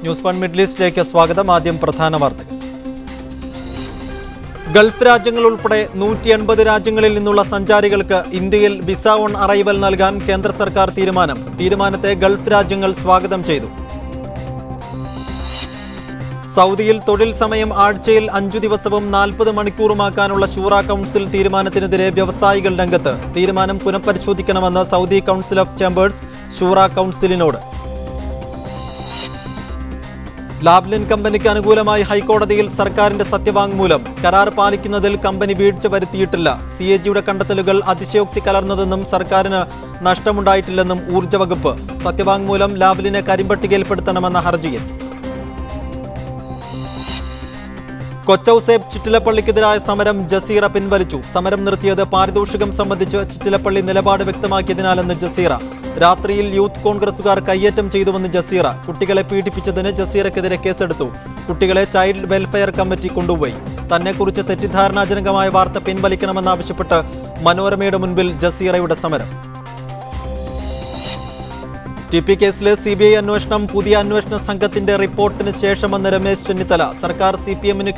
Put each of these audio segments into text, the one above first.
News 1 middle ഈസ്റ്റിലേക്ക് സ്വാഗതം. ആദ്യം പ്രധാന വാർത്തകൾ. ഗൾഫ് രാജ്യങ്ങൾ ഉൾപ്പെടെ 180 രാജ്യങ്ങളിൽ നിന്നുള്ള സഞ്ചാരികൾക്ക് ഇന്ത്യയിൽ വിസ ഓൺ അറൈവൽ നൽകാൻ കേന്ദ്ര സർക്കാർ തീരുമാനത്തെ ഗൾഫ് രാജ്യങ്ങൾ സ്വാഗതം ചെയ്തു. സൗദിയിൽ തൊഴിൽ സമയം ആഴ്ചയിൽ 5 ദിവസവും 40 മണിക്കൂറുമാക്കാനുള്ള ഷൂറ കൗൺസിൽ തീരുമാനത്തിനെതിരെ വ്യവസായികൾ രംഗത്ത്. തീരുമാനം പുനഃപരിശോധിക്കണമെന്ന് Saudi council of chambers Shura കൗൺസിലിനോട്. ലാവ്ലിൻ കമ്പനിക്ക് അനുകൂലമായി ഹൈക്കോടതിയിൽ സർക്കാരിന്റെ സത്യവാങ്മൂലം. കരാർ പാലിക്കുന്നതിൽ കമ്പനി വീഴ്ച വരുത്തിയിട്ടില്ല. CAGയുടെ കണ്ടെത്തലുകൾ അതിശയോക്തി കലർന്നതെന്നും സർക്കാരിന് നഷ്ടമുണ്ടായിട്ടില്ലെന്നും ഊർജ്ജ വകുപ്പ്. സത്യവാങ്മൂലം ലാവ്ലിനെ കരിമ്പട്ടികയിൽപ്പെടുത്തണമെന്ന ഹർജിയിൽ. കൊച്ചൌസേബ് ചിറ്റിലപ്പള്ളിക്കെതിരായ സമരം ജസീറ പിൻവലിച്ചു. സമരം നിർത്തിയത് പാരിതോഷികം സംബന്ധിച്ച് ചിറ്റിലപ്പള്ളി നിലപാട് വ്യക്തമാക്കിയതിനാലെന്ന് ജസീറ. രാത്രിയിൽ യൂത്ത് കോൺഗ്രസുകാർ കയ്യേറ്റം ചെയ്തുവെന്ന് ജസീറ. കുട്ടികളെ പീഡിപ്പിച്ചതിന് ജസീറയ്ക്കെതിരെ കേസെടുത്തു. കുട്ടികളെ ചൈൽഡ് വെൽഫെയർ കമ്മിറ്റി കൊണ്ടുപോയി. തന്നെക്കുറിച്ച് തെറ്റിദ്ധാരണാജനകമായ വാർത്ത പിൻവലിക്കണമെന്നാവശ്യപ്പെട്ട് മനോരമയുടെ മുൻപിൽ ജസീറയുടെ സമരം. TP കേസിലെ CBI അന്വേഷണം പുതിയ അന്വേഷണ സംഘത്തിന്റെ റിപ്പോർട്ടിന് ശേഷമെന്ന് രമേശ് ചെന്നിത്തല. സർക്കാർ CPM-ന്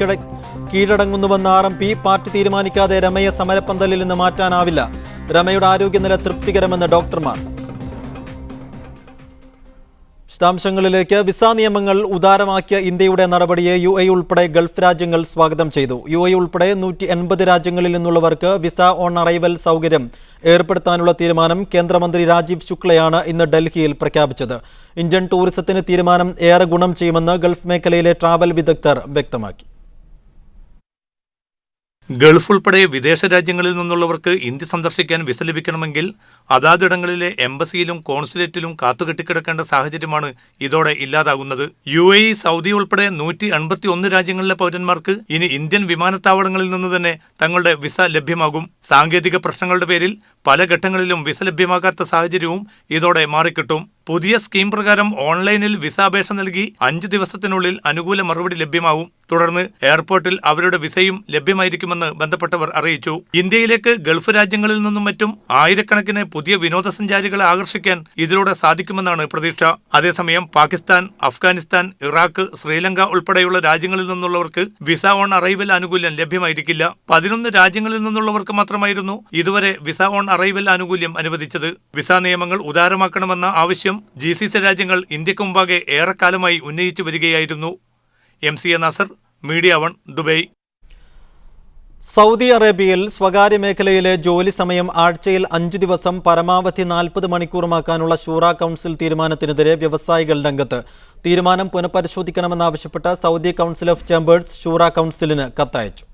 കീഴടങ്ങുന്നുവെന്ന് RMP. പാർട്ടി തീരുമാനിക്കാതെ രമയെ സമരപ്പന്തലിൽ നിന്ന് മാറ്റാനാവില്ല. രമയുടെ ആരോഗ്യനില തൃപ്തികരമെന്ന് ഡോക്ടർമാർ. വിശദാംശങ്ങളിലേക്ക്. വിസ നിയമങ്ങൾ ഉദാരമാക്കിയ ഇന്ത്യയുടെ നടപടിയെ UAE ഉൾപ്പെടെ ഗൾഫ് രാജ്യങ്ങൾ സ്വാഗതം ചെയ്തു. UAE ഉൾപ്പെടെ 180 രാജ്യങ്ങളിൽ നിന്നുള്ളവർക്ക് വിസ ഓൺ അറൈവൽ സൗകര്യം ഏർപ്പെടുത്താനുള്ള തീരുമാനം കേന്ദ്രമന്ത്രി രാജീവ് ശുക്ലയാണ് ഇന്ന് ഡൽഹിയിൽ പ്രഖ്യാപിച്ചത്. ഇന്ത്യൻ ടൂറിസത്തിന് തീരുമാനം ഏറെ ഗുണം ചെയ്യുമെന്ന് ഗൾഫ് മേഖലയിലെ ട്രാവൽ വിദഗ്ധർ വ്യക്തമാക്കി. ഗൾഫ് ഉൾപ്പെടെ വിദേശ രാജ്യങ്ങളിൽ നിന്നുള്ളവർക്ക് ഇന്ത്യ സന്ദർശിക്കാൻ വിസ ലഭിക്കണമെങ്കിൽ അതാതിടങ്ങളിലെ എംബസിയിലും കോൺസുലേറ്റിലും കാത്തുകെട്ടിക്കിടക്കേണ്ട സാഹചര്യമാണ് ഇതോടെ ഇല്ലാതാകുന്നത്. UAE, സൗദി ഉൾപ്പെടെ 181 രാജ്യങ്ങളിലെ പൗരന്മാർക്ക് ഇനി ഇന്ത്യൻ വിമാനത്താവളങ്ങളിൽ നിന്ന് തന്നെ തങ്ങളുടെ വിസ ലഭ്യമാകും. സാങ്കേതിക പ്രശ്നങ്ങളുടെ പേരിൽ പല ഘട്ടങ്ങളിലും വിസ ലഭ്യമാകാത്ത സാഹചര്യവും ഇതോടെ മാറിക്കിട്ടും. പുതിയ സ്കീം പ്രകാരം ഓൺലൈനിൽ വിസ അപേക്ഷ നൽകി 5 ദിവസത്തിനുള്ളിൽ അനുകൂല മറുപടി ലഭ്യമാവും. തുടർന്ന് എയർപോർട്ടിൽ അവരുടെ വിസയും ലഭ്യമായിരിക്കുമെന്ന് ബന്ധപ്പെട്ടവർ അറിയിച്ചു. ഇന്ത്യയിലേക്ക് ഗൾഫ് രാജ്യങ്ങളിൽ നിന്നും മറ്റും ആയിരക്കണക്കിന് പുതിയ വിനോദസഞ്ചാരികളെ ആകർഷിക്കാൻ ഇതിലൂടെ സാധിക്കുമെന്നാണ് പ്രതീക്ഷ. അതേസമയം പാകിസ്ഥാൻ, അഫ്ഗാനിസ്ഥാൻ, ഇറാഖ്, ശ്രീലങ്ക ഉൾപ്പെടെയുള്ള രാജ്യങ്ങളിൽ നിന്നുള്ളവർക്ക് വിസ ഓൺ അറൈവൽ ആനുകൂല്യം ലഭ്യമായിരിക്കില്ല. 11 രാജ്യങ്ങളിൽ നിന്നുള്ളവർക്ക് മാത്രമായിരുന്നു ഇതുവരെ വിസ ഓൺ അറൈവൽ ആനുകൂല്യം അനുവദിച്ചത്. വിസ നിയമങ്ങൾ ഉദാരമാക്കണമെന്ന ആവശ്യം GCC രാജ്യങ്ങൾ ഇന്ത്യക്ക് മുമ്പാകെ ഏറെക്കാലമായി ഉന്നയിച്ചു വരികയായിരുന്നു. MCA Nasar, media 1, Dubai. Saudi അറേബ്യയിൽ സ്വകാര്യ മേഖലയിലെ ജോലി സമയം ആഴ്ചയിൽ 5 ദിവസം പരമാവധി 40 മണിക്കൂറുമാക്കാനുള്ള ഷൂറ കൗൺസിൽ തീരുമാനത്തിനെതിരെ വ്യവസായികൾ രംഗത്ത്. തീരുമാനം പുനഃപരിശോധിക്കണമെന്നാവശ്യപ്പെട്ട് സൗദി കൗൺസിൽ ഓഫ് ചേംബേഴ്സ് ഷൂറ കൗൺസിലിന് കത്തയച്ചു.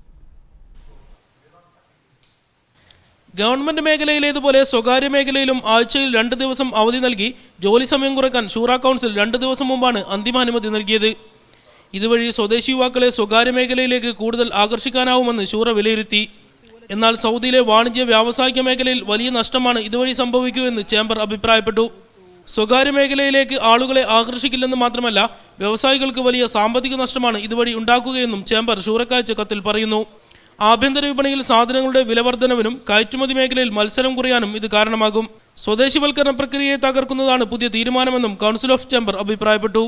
ഗവൺമെന്റ് മേഖലയിലേതുപോലെ സ്വകാര്യ മേഖലയിലും ആഴ്ചയിൽ 2 ദിവസം അവധി നൽകി ജോലി സമയം കുറയ്ക്കാൻ ഷൂറ കൗൺസിൽ 2 ദിവസം മുമ്പാണ് അന്തിമാനുമതി നൽകിയത്. ഇതുവഴി സ്വദേശി യുവാക്കളെ സ്വകാര്യ മേഖലയിലേക്ക് കൂടുതൽ ആകർഷിക്കാനാവുമെന്ന് ഷൂറ വിലയിരുത്തി. എന്നാൽ സൗദിയിലെ വാണിജ്യ വ്യാവസായിക മേഖലയിൽ വലിയ നഷ്ടമാണ് ഇതുവഴി സംഭവിക്കുമെന്ന് ചേംബർ അഭിപ്രായപ്പെട്ടു. സ്വകാര്യ മേഖലയിലേക്ക് ആളുകളെ ആകർഷിക്കില്ലെന്ന് മാത്രമല്ല, വ്യവസായികൾക്ക് വലിയ സാമ്പത്തിക നഷ്ടമാണ് ഇതുവഴി ഉണ്ടാക്കുകയെന്നും ചേംബർ ഷൂറക്കയച്ച കത്തിൽ പറയുന്നു. ആഭ്യന്തര വിപണിയിൽ സാധനങ്ങളുടെ വിലവർദ്ധനവിനും കയറ്റുമതി മേഖലയിൽ മത്സരം കുറയാനും ഇത് കാരണമാകും. സ്വദേശിവൽക്കരണ പ്രക്രിയയെ തകർക്കുന്നതാണ് പുതിയ തീരുമാനമെന്നും കൗൺസിൽ ഓഫ് ചേംബർ അഭിപ്രായപ്പെട്ടു.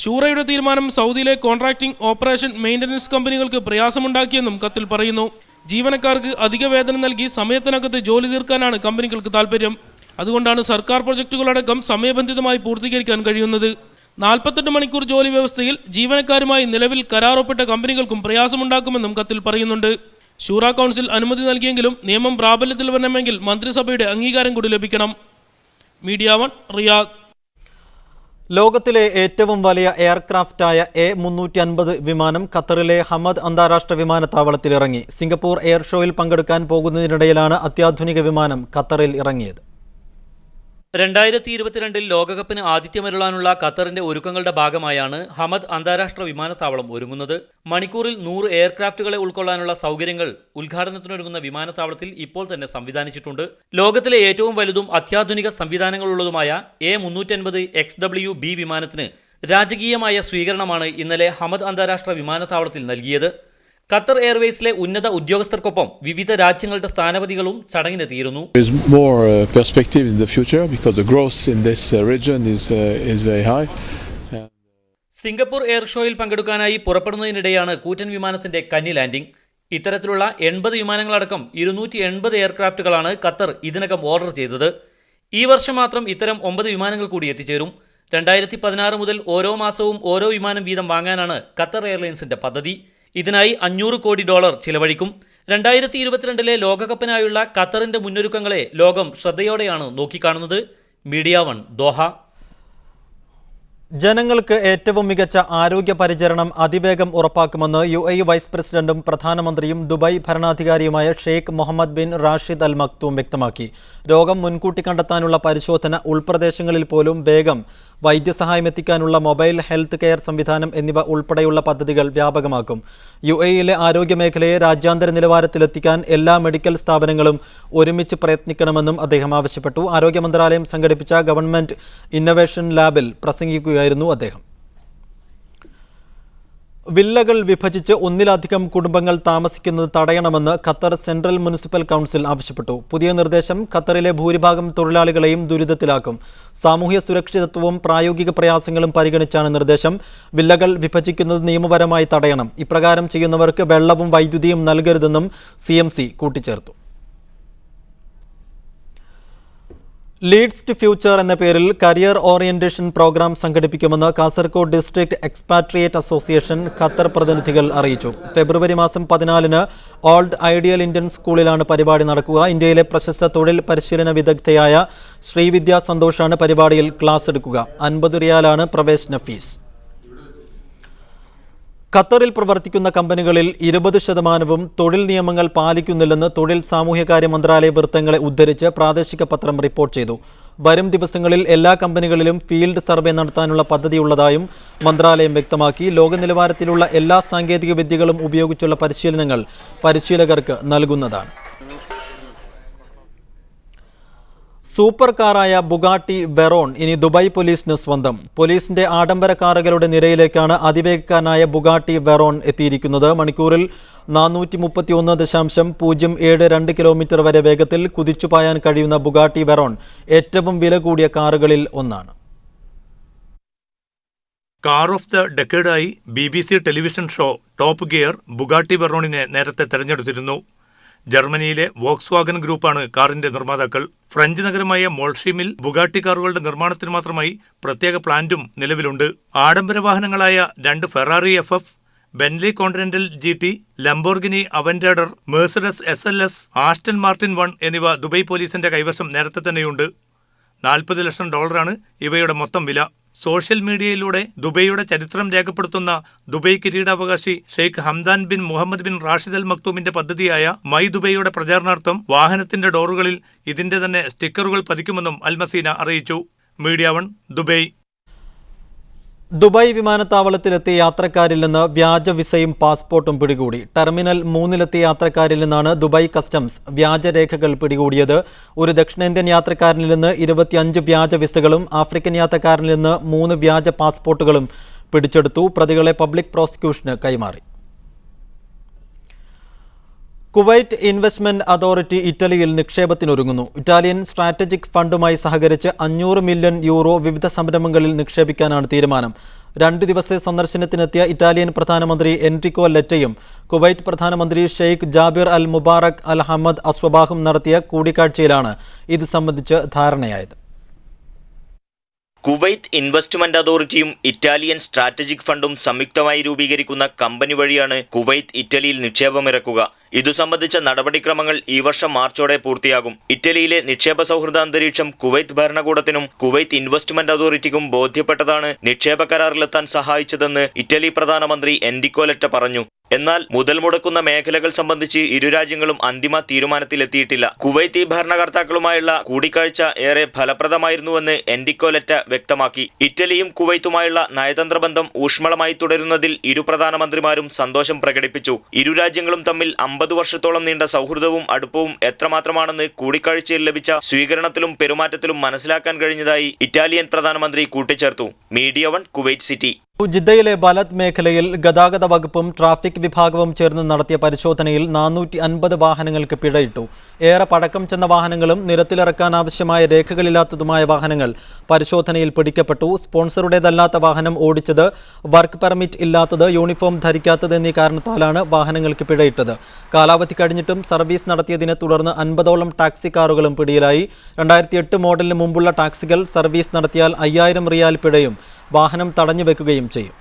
ഷൂറയുടെ തീരുമാനം സൗദിയിലെ കോൺട്രാക്ടിംഗ്, ഓപ്പറേഷൻ, മെയിൻ്റനൻസ് കമ്പനികൾക്ക് പ്രയാസമുണ്ടാക്കിയെന്നും കത്തിൽ പറയുന്നു. ജീവനക്കാർക്ക് അധിക വേതനം നൽകി സമയത്തിനകത്ത് ജോലി തീർക്കാനാണ് കമ്പനികൾക്ക് താൽപ്പര്യം. അതുകൊണ്ടാണ് സർക്കാർ പ്രൊജക്ടുകളടക്കം സമയബന്ധിതമായി പൂർത്തീകരിക്കാൻ കഴിയുന്നത്. 48 മണിക്കൂർ ജോലി വ്യവസ്ഥയിൽ ജീവനക്കാരുമായി നിലവിൽ കരാറൊപ്പിട്ട കമ്പനികൾക്കും പ്രയാസമുണ്ടാക്കുമെന്നും കത്തിൽ പറയുന്നുണ്ട്. ഷൂറ കൗൺസിൽ അനുമതി നൽകിയെങ്കിലും നിയമം പ്രാബല്യത്തിൽ വരണമെങ്കിൽ മന്ത്രിസഭയുടെ അംഗീകാരം കൂടി ലഭിക്കണം. Media 1, Riyadh. ലോകത്തിലെ ഏറ്റവും വലിയ എയർക്രാഫ്റ്റായ A350 വിമാനം ഖത്തറിലെ ഹമദ് അന്താരാഷ്ട്ര വിമാനത്താവളത്തിൽ ഇറങ്ങി. സിംഗപ്പൂർ എയർ ഷോയിൽ പങ്കെടുക്കാൻ പോകുന്നതിനിടയിലാണ് അത്യാധുനിക വിമാനം ഖത്തറിൽ ഇറങ്ങിയത്. 2022 ലോകകപ്പിന് ആതിഥ്യമരുളാനുള്ള ഖത്തറിന്റെ ഒരുക്കങ്ങളുടെ ഭാഗമായാണ് ഹമദ് അന്താരാഷ്ട്ര വിമാനത്താവളം ഒരുങ്ങുന്നത്. മണിക്കൂറിൽ 100 എയർക്രാഫ്റ്റുകളെ ഉൾക്കൊള്ളാനുള്ള സൗകര്യങ്ങൾ ഉദ്ഘാടനത്തിനൊരുങ്ങുന്ന വിമാനത്താവളത്തിൽ ഇപ്പോൾ തന്നെ സംവിധാനിച്ചിട്ടുണ്ട്. ലോകത്തിലെ ഏറ്റവും വലുതും അത്യാധുനിക സംവിധാനങ്ങളുള്ളതുമായ A350 XWB വിമാനത്തിന് രാജകീയമായ സ്വീകരണമാണ് ഇന്നലെ ഹമദ് അന്താരാഷ്ട്ര വിമാനത്താവളത്തിൽ നൽകിയത്. ഖത്തർ എയർവേസിലെ ഉന്നത ഉദ്യോഗസ്ഥർക്കൊപ്പം വിവിധ രാജ്യങ്ങളുടെ സ്ഥാനപതികളും ചടങ്ങിനെത്തിയിരുന്നു. There is more perspective in the future because the growth in this region is very high. Singapore air ഷോയിൽ പങ്കെടുക്കാനായി പുറപ്പെടുന്നതിനിടെയാണ് കൂറ്റൻ വിമാനത്തിന്റെ കന്നി ലാൻഡിംഗ്. ഇത്തരത്തിലുള്ള 80 വിമാനങ്ങളടക്കം 280 എയർക്രാഫ്റ്റുകളാണ് ഖത്തർ ഇതിനകം ഓർഡർ ചെയ്തത്. ഈ വർഷം മാത്രം ഇത്തരം 9 വിമാനങ്ങൾ കൂടി എത്തിച്ചേരും. 2016 മുതൽ ഓരോ മാസവും ഓരോ വിമാനം വീതം വാങ്ങാനാണ് ഖത്തർ എയർലൈൻസിന്റെ പദ്ധതി. ഇതിനായി $500 കോടി ചിലവഴിക്കും. 2022 ലോകകപ്പിനായുള്ള ഖത്തറിന്റെ മുന്നൊരുക്കങ്ങളെ ലോകം ശ്രദ്ധയോടെയാണ് നോക്കിക്കാണുന്നത്. Media 1 Doha. ജനങ്ങൾക്ക് ഏറ്റവും മികച്ച ആരോഗ്യ പരിചരണം അതിവേഗം ഉറപ്പാക്കുമെന്ന് UAE വൈസ് പ്രസിഡന്റും പ്രധാനമന്ത്രിയും ദുബായ് ഭരണാധികാരിയുമായ Sheikh Mohammed bin Rashid Al Maktoum വ്യക്തമാക്കി. രോഗം മുൻകൂട്ടി കണ്ടെത്താനുള്ള പരിശോധന, ഉൾപ്രദേശങ്ങളിൽ പോലും വേഗം വൈദ്യസഹായം എത്തിക്കാനുള്ള മൊബൈൽ ഹെൽത്ത് കെയർ സംവിധാനം എന്നിവ ഉൾപ്പെടെയുള്ള പദ്ധതികൾ വ്യാപകമാക്കും. UAEയിലെ ആരോഗ്യമേഖലയെ രാജ്യാന്തര നിലവാരത്തിലെത്തിക്കാൻ എല്ലാ മെഡിക്കൽ സ്ഥാപനങ്ങളും ഒരുമിച്ച് പ്രയത്നിക്കണമെന്നും അദ്ദേഹം ആവശ്യപ്പെട്ടു. ആരോഗ്യ മന്ത്രാലയം സംഘടിപ്പിച്ച ഗവൺമെന്റ് ഇന്നൊവേഷൻ ലാബിൽ പ്രസംഗിക്കുകയായിരുന്നു അദ്ദേഹം. വില്ലകൾ വിഭജിച്ച് ഒന്നിലധികം കുടുംബങ്ങൾ താമസിക്കുന്നത് തടയണമെന്ന് ഖത്തർ സെൻട്രൽ മുനിസിപ്പൽ കൗൺസിൽ ആവശ്യപ്പെട്ടു. പുതിയ നിർദ്ദേശം ഖത്തറിലെ ഭൂരിഭാഗം തൊഴിലാളികളെയും ദുരിതത്തിലാക്കും. സാമൂഹ്യ സുരക്ഷിതത്വവും പ്രായോഗിക പ്രയാസങ്ങളും പരിഗണിച്ചാണ് നിർദ്ദേശം. വില്ലകൾ വിഭജിക്കുന്നത് നിയമപരമായി തടയണം. ഇപ്രകാരം ചെയ്യുന്നവർക്ക് വെള്ളവും വൈദ്യുതിയും നൽകരുതെന്നും CMC കൂട്ടിച്ചേർത്തു. ലീഡ്സ് ടു ഫ്യൂച്ചർ എന്ന പേരിൽ കരിയർ ഓറിയന്റേഷൻ പ്രോഗ്രാം സംഘടിപ്പിക്കുമെന്ന് Kasaragod district expatriate association Qatar പ്രതിനിധികൾ അറിയിച്ചു. ഫെബ്രുവരി മാസം 14-ന് ഓൾഡ് ഐഡിയൽ ഇന്ത്യൻ സ്കൂളിലാണ് പരിപാടി നടക്കുക. ഇന്ത്യയിലെ പ്രശസ്ത തൊഴിൽ പരിശീലന വിദഗ്ധയായ ശ്രീവിദ്യ സന്തോഷാണ് പരിപാടിയിൽ ക്ലാസ് എടുക്കുക. 50 റിയാലാണ് പ്രവേശന ഫീസ്. ഖത്തറിൽ പ്രവർത്തിക്കുന്ന കമ്പനികളിൽ 20% തൊഴിൽ നിയമങ്ങൾ പാലിക്കുന്നില്ലെന്ന് തൊഴിൽ സാമൂഹ്യകാര്യ മന്ത്രാലയ വൃത്തങ്ങളെ ഉദ്ധരിച്ച് പ്രാദേശിക പത്രം റിപ്പോർട്ട് ചെയ്തു. വരും ദിവസങ്ങളിൽ എല്ലാ കമ്പനികളിലും ഫീൽഡ് സർവേ നടത്താനുള്ള പദ്ധതിയുള്ളതായും മന്ത്രാലയം വ്യക്തമാക്കി. ലോക നിലവാരത്തിലുള്ള എല്ലാ സാങ്കേതിക വിദ്യകളും ഉപയോഗിച്ചുള്ള പരിശീലനങ്ങൾ പരിശീലകർക്ക് നൽകുന്നതാണ്. സൂപ്പർ കാറായ ബുഗാട്ടി വെറോൺ ഇനി ദുബായ് പോലീസിന് സ്വന്തം. പോലീസിന്റെ ആഡംബര കാറുകളുടെ നിരയിലേക്കാണ് അതിവേഗക്കാരനായ ബുഗാട്ടി വെറോൺ എത്തിയിരിക്കുന്നത്. മണിക്കൂറിൽ 431.072 കിലോമീറ്റർ വരെ വേഗത്തിൽ കുതിച്ചുപായാൻ കഴിയുന്ന ബുഗാട്ടി വെറോൺ ഏറ്റവും വില കൂടിയ കാറുകളിൽ ഒന്നാണ്. കാർ ഓഫ് ദ ഡെക്കേഡായി BBC television show Top Gear Bugatti വെറോണിനെ നേരത്തെ തെരഞ്ഞെടുത്തിരുന്നു. ജർമ്മനിയിലെ വോക്സ്വാഗൻ ഗ്രൂപ്പാണ് കാറിന്റെ നിർമ്മാതാക്കൾ. ഫ്രഞ്ച് നഗരമായ മോൾഷീമിൽ ബുഗാട്ടി കാറുകളുടെ നിർമ്മാണത്തിന് മാത്രമായി പ്രത്യേക പ്ലാന്റും നിലവിലുണ്ട്. ആഡംബര വാഹനങ്ങളായ 2 Ferrari FF, Bentley Continental GT, Lamborghini Aventador, Mercedes SLS, Aston Martin 1 എന്നിവ ദുബായ് പോലീസിന്റെ കൈവശം നേരത്തെ തന്നെയുണ്ട്. $40 ലക്ഷം ഇവയുടെ മൊത്തം വില. സോഷ്യൽ മീഡിയയിലൂടെ ദുബൈയുടെ ചരിത്രം രേഖപ്പെടുത്തുന്ന ദുബായ് കിരീടാവകാശി Sheikh Hamdan bin Mohammed bin Rashid Al മക്തൂമിന്റെ പദ്ധതിയായ മൈ ദുബൈയുടെ പ്രചാരണാർത്ഥം വാഹനത്തിന്റെ ഡോറുകളിൽ ഇതിന്റെ തന്നെ സ്റ്റിക്കറുകൾ പതിക്കുമെന്നും അൽമസീന അറിയിച്ചു. Media 1 Dubai. ദുബായ് വിമാനത്താവളത്തിലെത്തിയ യാത്രക്കാരിൽ നിന്ന് വ്യാജ വിസയും പാസ്പോർട്ടും പിടികൂടി. ടെർമിനൽ 3-ലെത്തിയ യാത്രക്കാരിൽ നിന്നാണ് ദുബായ് കസ്റ്റംസ് വ്യാജരേഖകൾ പിടികൂടിയത്. ഒരു ദക്ഷിണേന്ത്യൻ യാത്രക്കാരനിൽ നിന്ന് 25 വ്യാജ വിസകളും ആഫ്രിക്കൻ യാത്രക്കാരനിൽ നിന്ന് 3 വ്യാജ പാസ്പോർട്ടുകളും പിടിച്ചെടുത്തു. പ്രതികളെ പബ്ലിക് പ്രോസിക്യൂഷന് കൈമാറി. കുവൈറ്റ് ഇൻവെസ്റ്റ്മെന്റ് അതോറിറ്റി ഇറ്റലിയിൽ നിക്ഷേപത്തിനൊരുങ്ങുന്നു. ഇറ്റാലിയൻ സ്ട്രാറ്റജിക് ഫണ്ടുമായി സഹകരിച്ച് €500 മില്യൺ വിവിധ സംരംഭങ്ങളിൽ നിക്ഷേപിക്കാനാണ് തീരുമാനം. 2 ദിവസത്തെ സന്ദർശനത്തിനെത്തിയ ഇറ്റാലിയൻ പ്രധാനമന്ത്രി എൻറിക്കോ ലെറ്റയും കുവൈറ്റ് പ്രധാനമന്ത്രി ഷെയ്ഖ് ജാബിർ അൽ മുബാറക് അൽ ഹമദ് അസ്വബാഹും നടത്തിയ കൂടിക്കാഴ്ചയിലാണ് ഇത് സംബന്ധിച്ച് ധാരണയായത്. കുവൈറ്റ് ഇൻവെസ്റ്റ്മെന്റ് അതോറിറ്റിയും ഇറ്റാലിയൻ സ്ട്രാറ്റജിക് ഫണ്ടും സംയുക്തമായി രൂപീകരിക്കുന്ന കമ്പനി വഴിയാണ് കുവൈറ്റ് ഇറ്റലിയിൽ നിക്ഷേപമിറക്കുക. ഇതു സംബന്ധിച്ച നടപടിക്രമങ്ങൾ ഈ വർഷം മാർച്ചോടെ പൂർത്തിയാകും. ഇറ്റലിയിലെ നിക്ഷേപ സൗഹൃദ അന്തരീക്ഷം കുവൈറ്റ് ഭരണകൂടത്തിനും കുവൈറ്റ് ഇൻവെസ്റ്റ്മെന്റ് അതോറിറ്റിക്കും ബോധ്യപ്പെട്ടതാണ് നിക്ഷേപ കരാറിലെത്താൻ സഹായിച്ചതെന്ന് ഇറ്റലി പ്രധാനമന്ത്രി എൻറിക്കോ ലെറ്റ പറഞ്ഞു. എന്നാൽ മുതൽ മുടക്കുന്ന മേഖലകൾ സംബന്ധിച്ച് ഇരു രാജ്യങ്ങളും അന്തിമ തീരുമാനത്തിലെത്തിയിട്ടില്ല. കുവൈത്തി ഭരണകർത്താക്കളുമായുള്ള കൂടിക്കാഴ്ച ഏറെ ഫലപ്രദമായിരുന്നുവെന്ന് എൻറിക്കോ ലെറ്റ വ്യക്തമാക്കി. ഇറ്റലിയും കുവൈത്തുമായുള്ള നയതന്ത്ര ബന്ധം ഊഷ്മളമായി തുടരുന്നതിൽ ഇരു പ്രധാനമന്ത്രിമാരും സന്തോഷം പ്രകടിപ്പിച്ചു. ഇരു രാജ്യങ്ങളും തമ്മിൽ 50 വർഷത്തോളം നീണ്ട സൗഹൃദവും അടുപ്പവും എത്രമാത്രമാണെന്ന് കൂടിക്കാഴ്ചയിൽ ലഭിച്ച സ്വീകരണത്തിലും പെരുമാറ്റത്തിലും മനസ്സിലാക്കാൻ കഴിഞ്ഞതായി ഇറ്റാലിയൻ പ്രധാനമന്ത്രി കൂട്ടിച്ചേർത്തു. Media 1 Kuwait city. ജിദ്ദയിലെ ബലദ് മേഖലയിൽ ഗതാഗത വകുപ്പും ട്രാഫിക് വിഭാഗവും ചേർന്ന് നടത്തിയ പരിശോധനയിൽ 450 വാഹനങ്ങൾക്ക് പിഴയിട്ടു. ഏറെ പഴക്കം ചെന്ന വാഹനങ്ങളും നിരത്തിലിറക്കാൻ ആവശ്യമായ രേഖകളില്ലാത്തതുമായ വാഹനങ്ങൾ പരിശോധനയിൽ പിടിക്കപ്പെട്ടു. സ്പോൺസറുടേതല്ലാത്ത വാഹനം ഓടിച്ചത്, വർക്ക് പെർമിറ്റ് ഇല്ലാത്തത്, യൂണിഫോം ധരിക്കാത്തത് എന്നീ കാരണത്താലാണ് വാഹനങ്ങൾക്ക് പിഴയിട്ടത്. കാലാവധി കഴിഞ്ഞിട്ടും സർവീസ് നടത്തിയതിനെ തുടർന്ന് 50ഓളം ടാക്സി കാറുകളും പിടിയിലായി. 2008 മോഡലിന് മുമ്പുള്ള ടാക്സികൾ സർവീസ് നടത്തിയാൽ 5000 റിയാൽ പിഴയും വാഹനം തടഞ്ഞു വെക്കുകയും ചെയ്യും.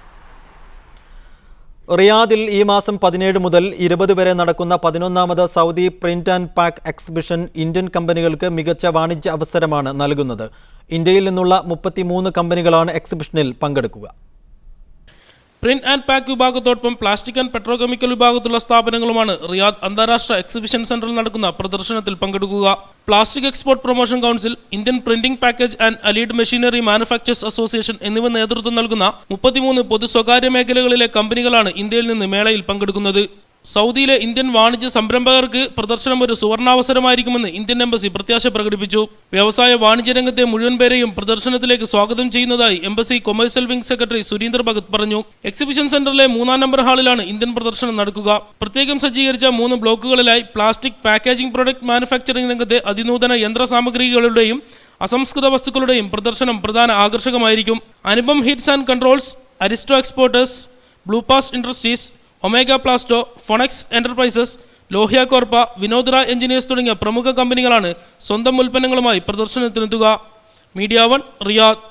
റിയാദിൽ ഈ മാസം 17 മുതൽ 20 വരെ നടക്കുന്ന 11ാമത് Saudi print and pack exhibition Indian കമ്പനികൾക്ക് മികച്ച വാണിജ്യ അവസരമാണ് നൽകുന്നത്. ഇന്ത്യയിൽ നിന്നുള്ള 33 കമ്പനികളാണ് എക്സിബിഷനിൽ പങ്കെടുക്കുക. പ്രിന്റ് ആൻഡ് പാക്ക് വിഭാഗത്തോടൊപ്പം പ്ലാസ്റ്റിക് ആൻഡ് പെട്രോകെമിക്കൽ വിഭാഗത്തിലുള്ള സ്ഥാപനങ്ങളുമാണ് റിയാദ് അന്താരാഷ്ട്ര എക്സിബിഷൻ സെന്ററിൽ നടക്കുന്ന പ്രദർശനത്തിൽ പങ്കെടുക്കുക. Plastic export promotion council, Indian printing package and allied machinery manufacturers association എന്നിവ നേതൃത്വം നൽകുന്ന 33 പൊതു സ്വകാര്യ മേഖലകളിലെ കമ്പനികളാണ് ഇന്ത്യയിൽ നിന്ന് മേളയിൽ പങ്കെടുക്കുന്നത്. സൗദിയിലെ ഇന്ത്യൻ വാണിജ്യ സംരംഭകർക്ക് പ്രദർശനം ഒരു സുവർണാവസരമായിരിക്കുമെന്ന് ഇന്ത്യൻ എംബസി പ്രത്യാശ പ്രകടിപ്പിച്ചു. വ്യവസായ വാണിജ്യ രംഗത്തെ മുഴുവൻ പേരെയും പ്രദർശനത്തിലേക്ക് സ്വാഗതം ചെയ്യുന്നതായി embassy commercial wing secretary Surinder Bhagat പറഞ്ഞു. എക്സിബിഷൻ സെന്ററിലെ 3-ാം നമ്പർ ഹാളിലാണ് ഇന്ത്യൻ പ്രദർശനം നടക്കുക. പ്രത്യേകം സജ്ജീകരിച്ച 3 ബ്ലോക്കുകളിലായി പ്ലാസ്റ്റിക് പാക്കേജിംഗ് പ്രൊഡക്റ്റ് മാനുഫാക്ചറിംഗ് രംഗത്തെ അതിനൂതന യന്ത്രസാമഗ്രികളുടെയും അസംസ്കൃത വസ്തുക്കളുടെയും പ്രദർശനം പ്രധാന ആകർഷകമായിരിക്കും. Anupam heats and controls, Aristo exporters, blue pass industries, Omega Plasto, Phonex enterprises, Lohia corp, Vinodra engineers തുടങ്ങിയ പ്രമുഖ കമ്പനികളാണ് സ്വന്തം ഉൽപ്പന്നങ്ങളുമായി പ്രദർശനത്തിനെത്തുക. Media 1 Riyadh.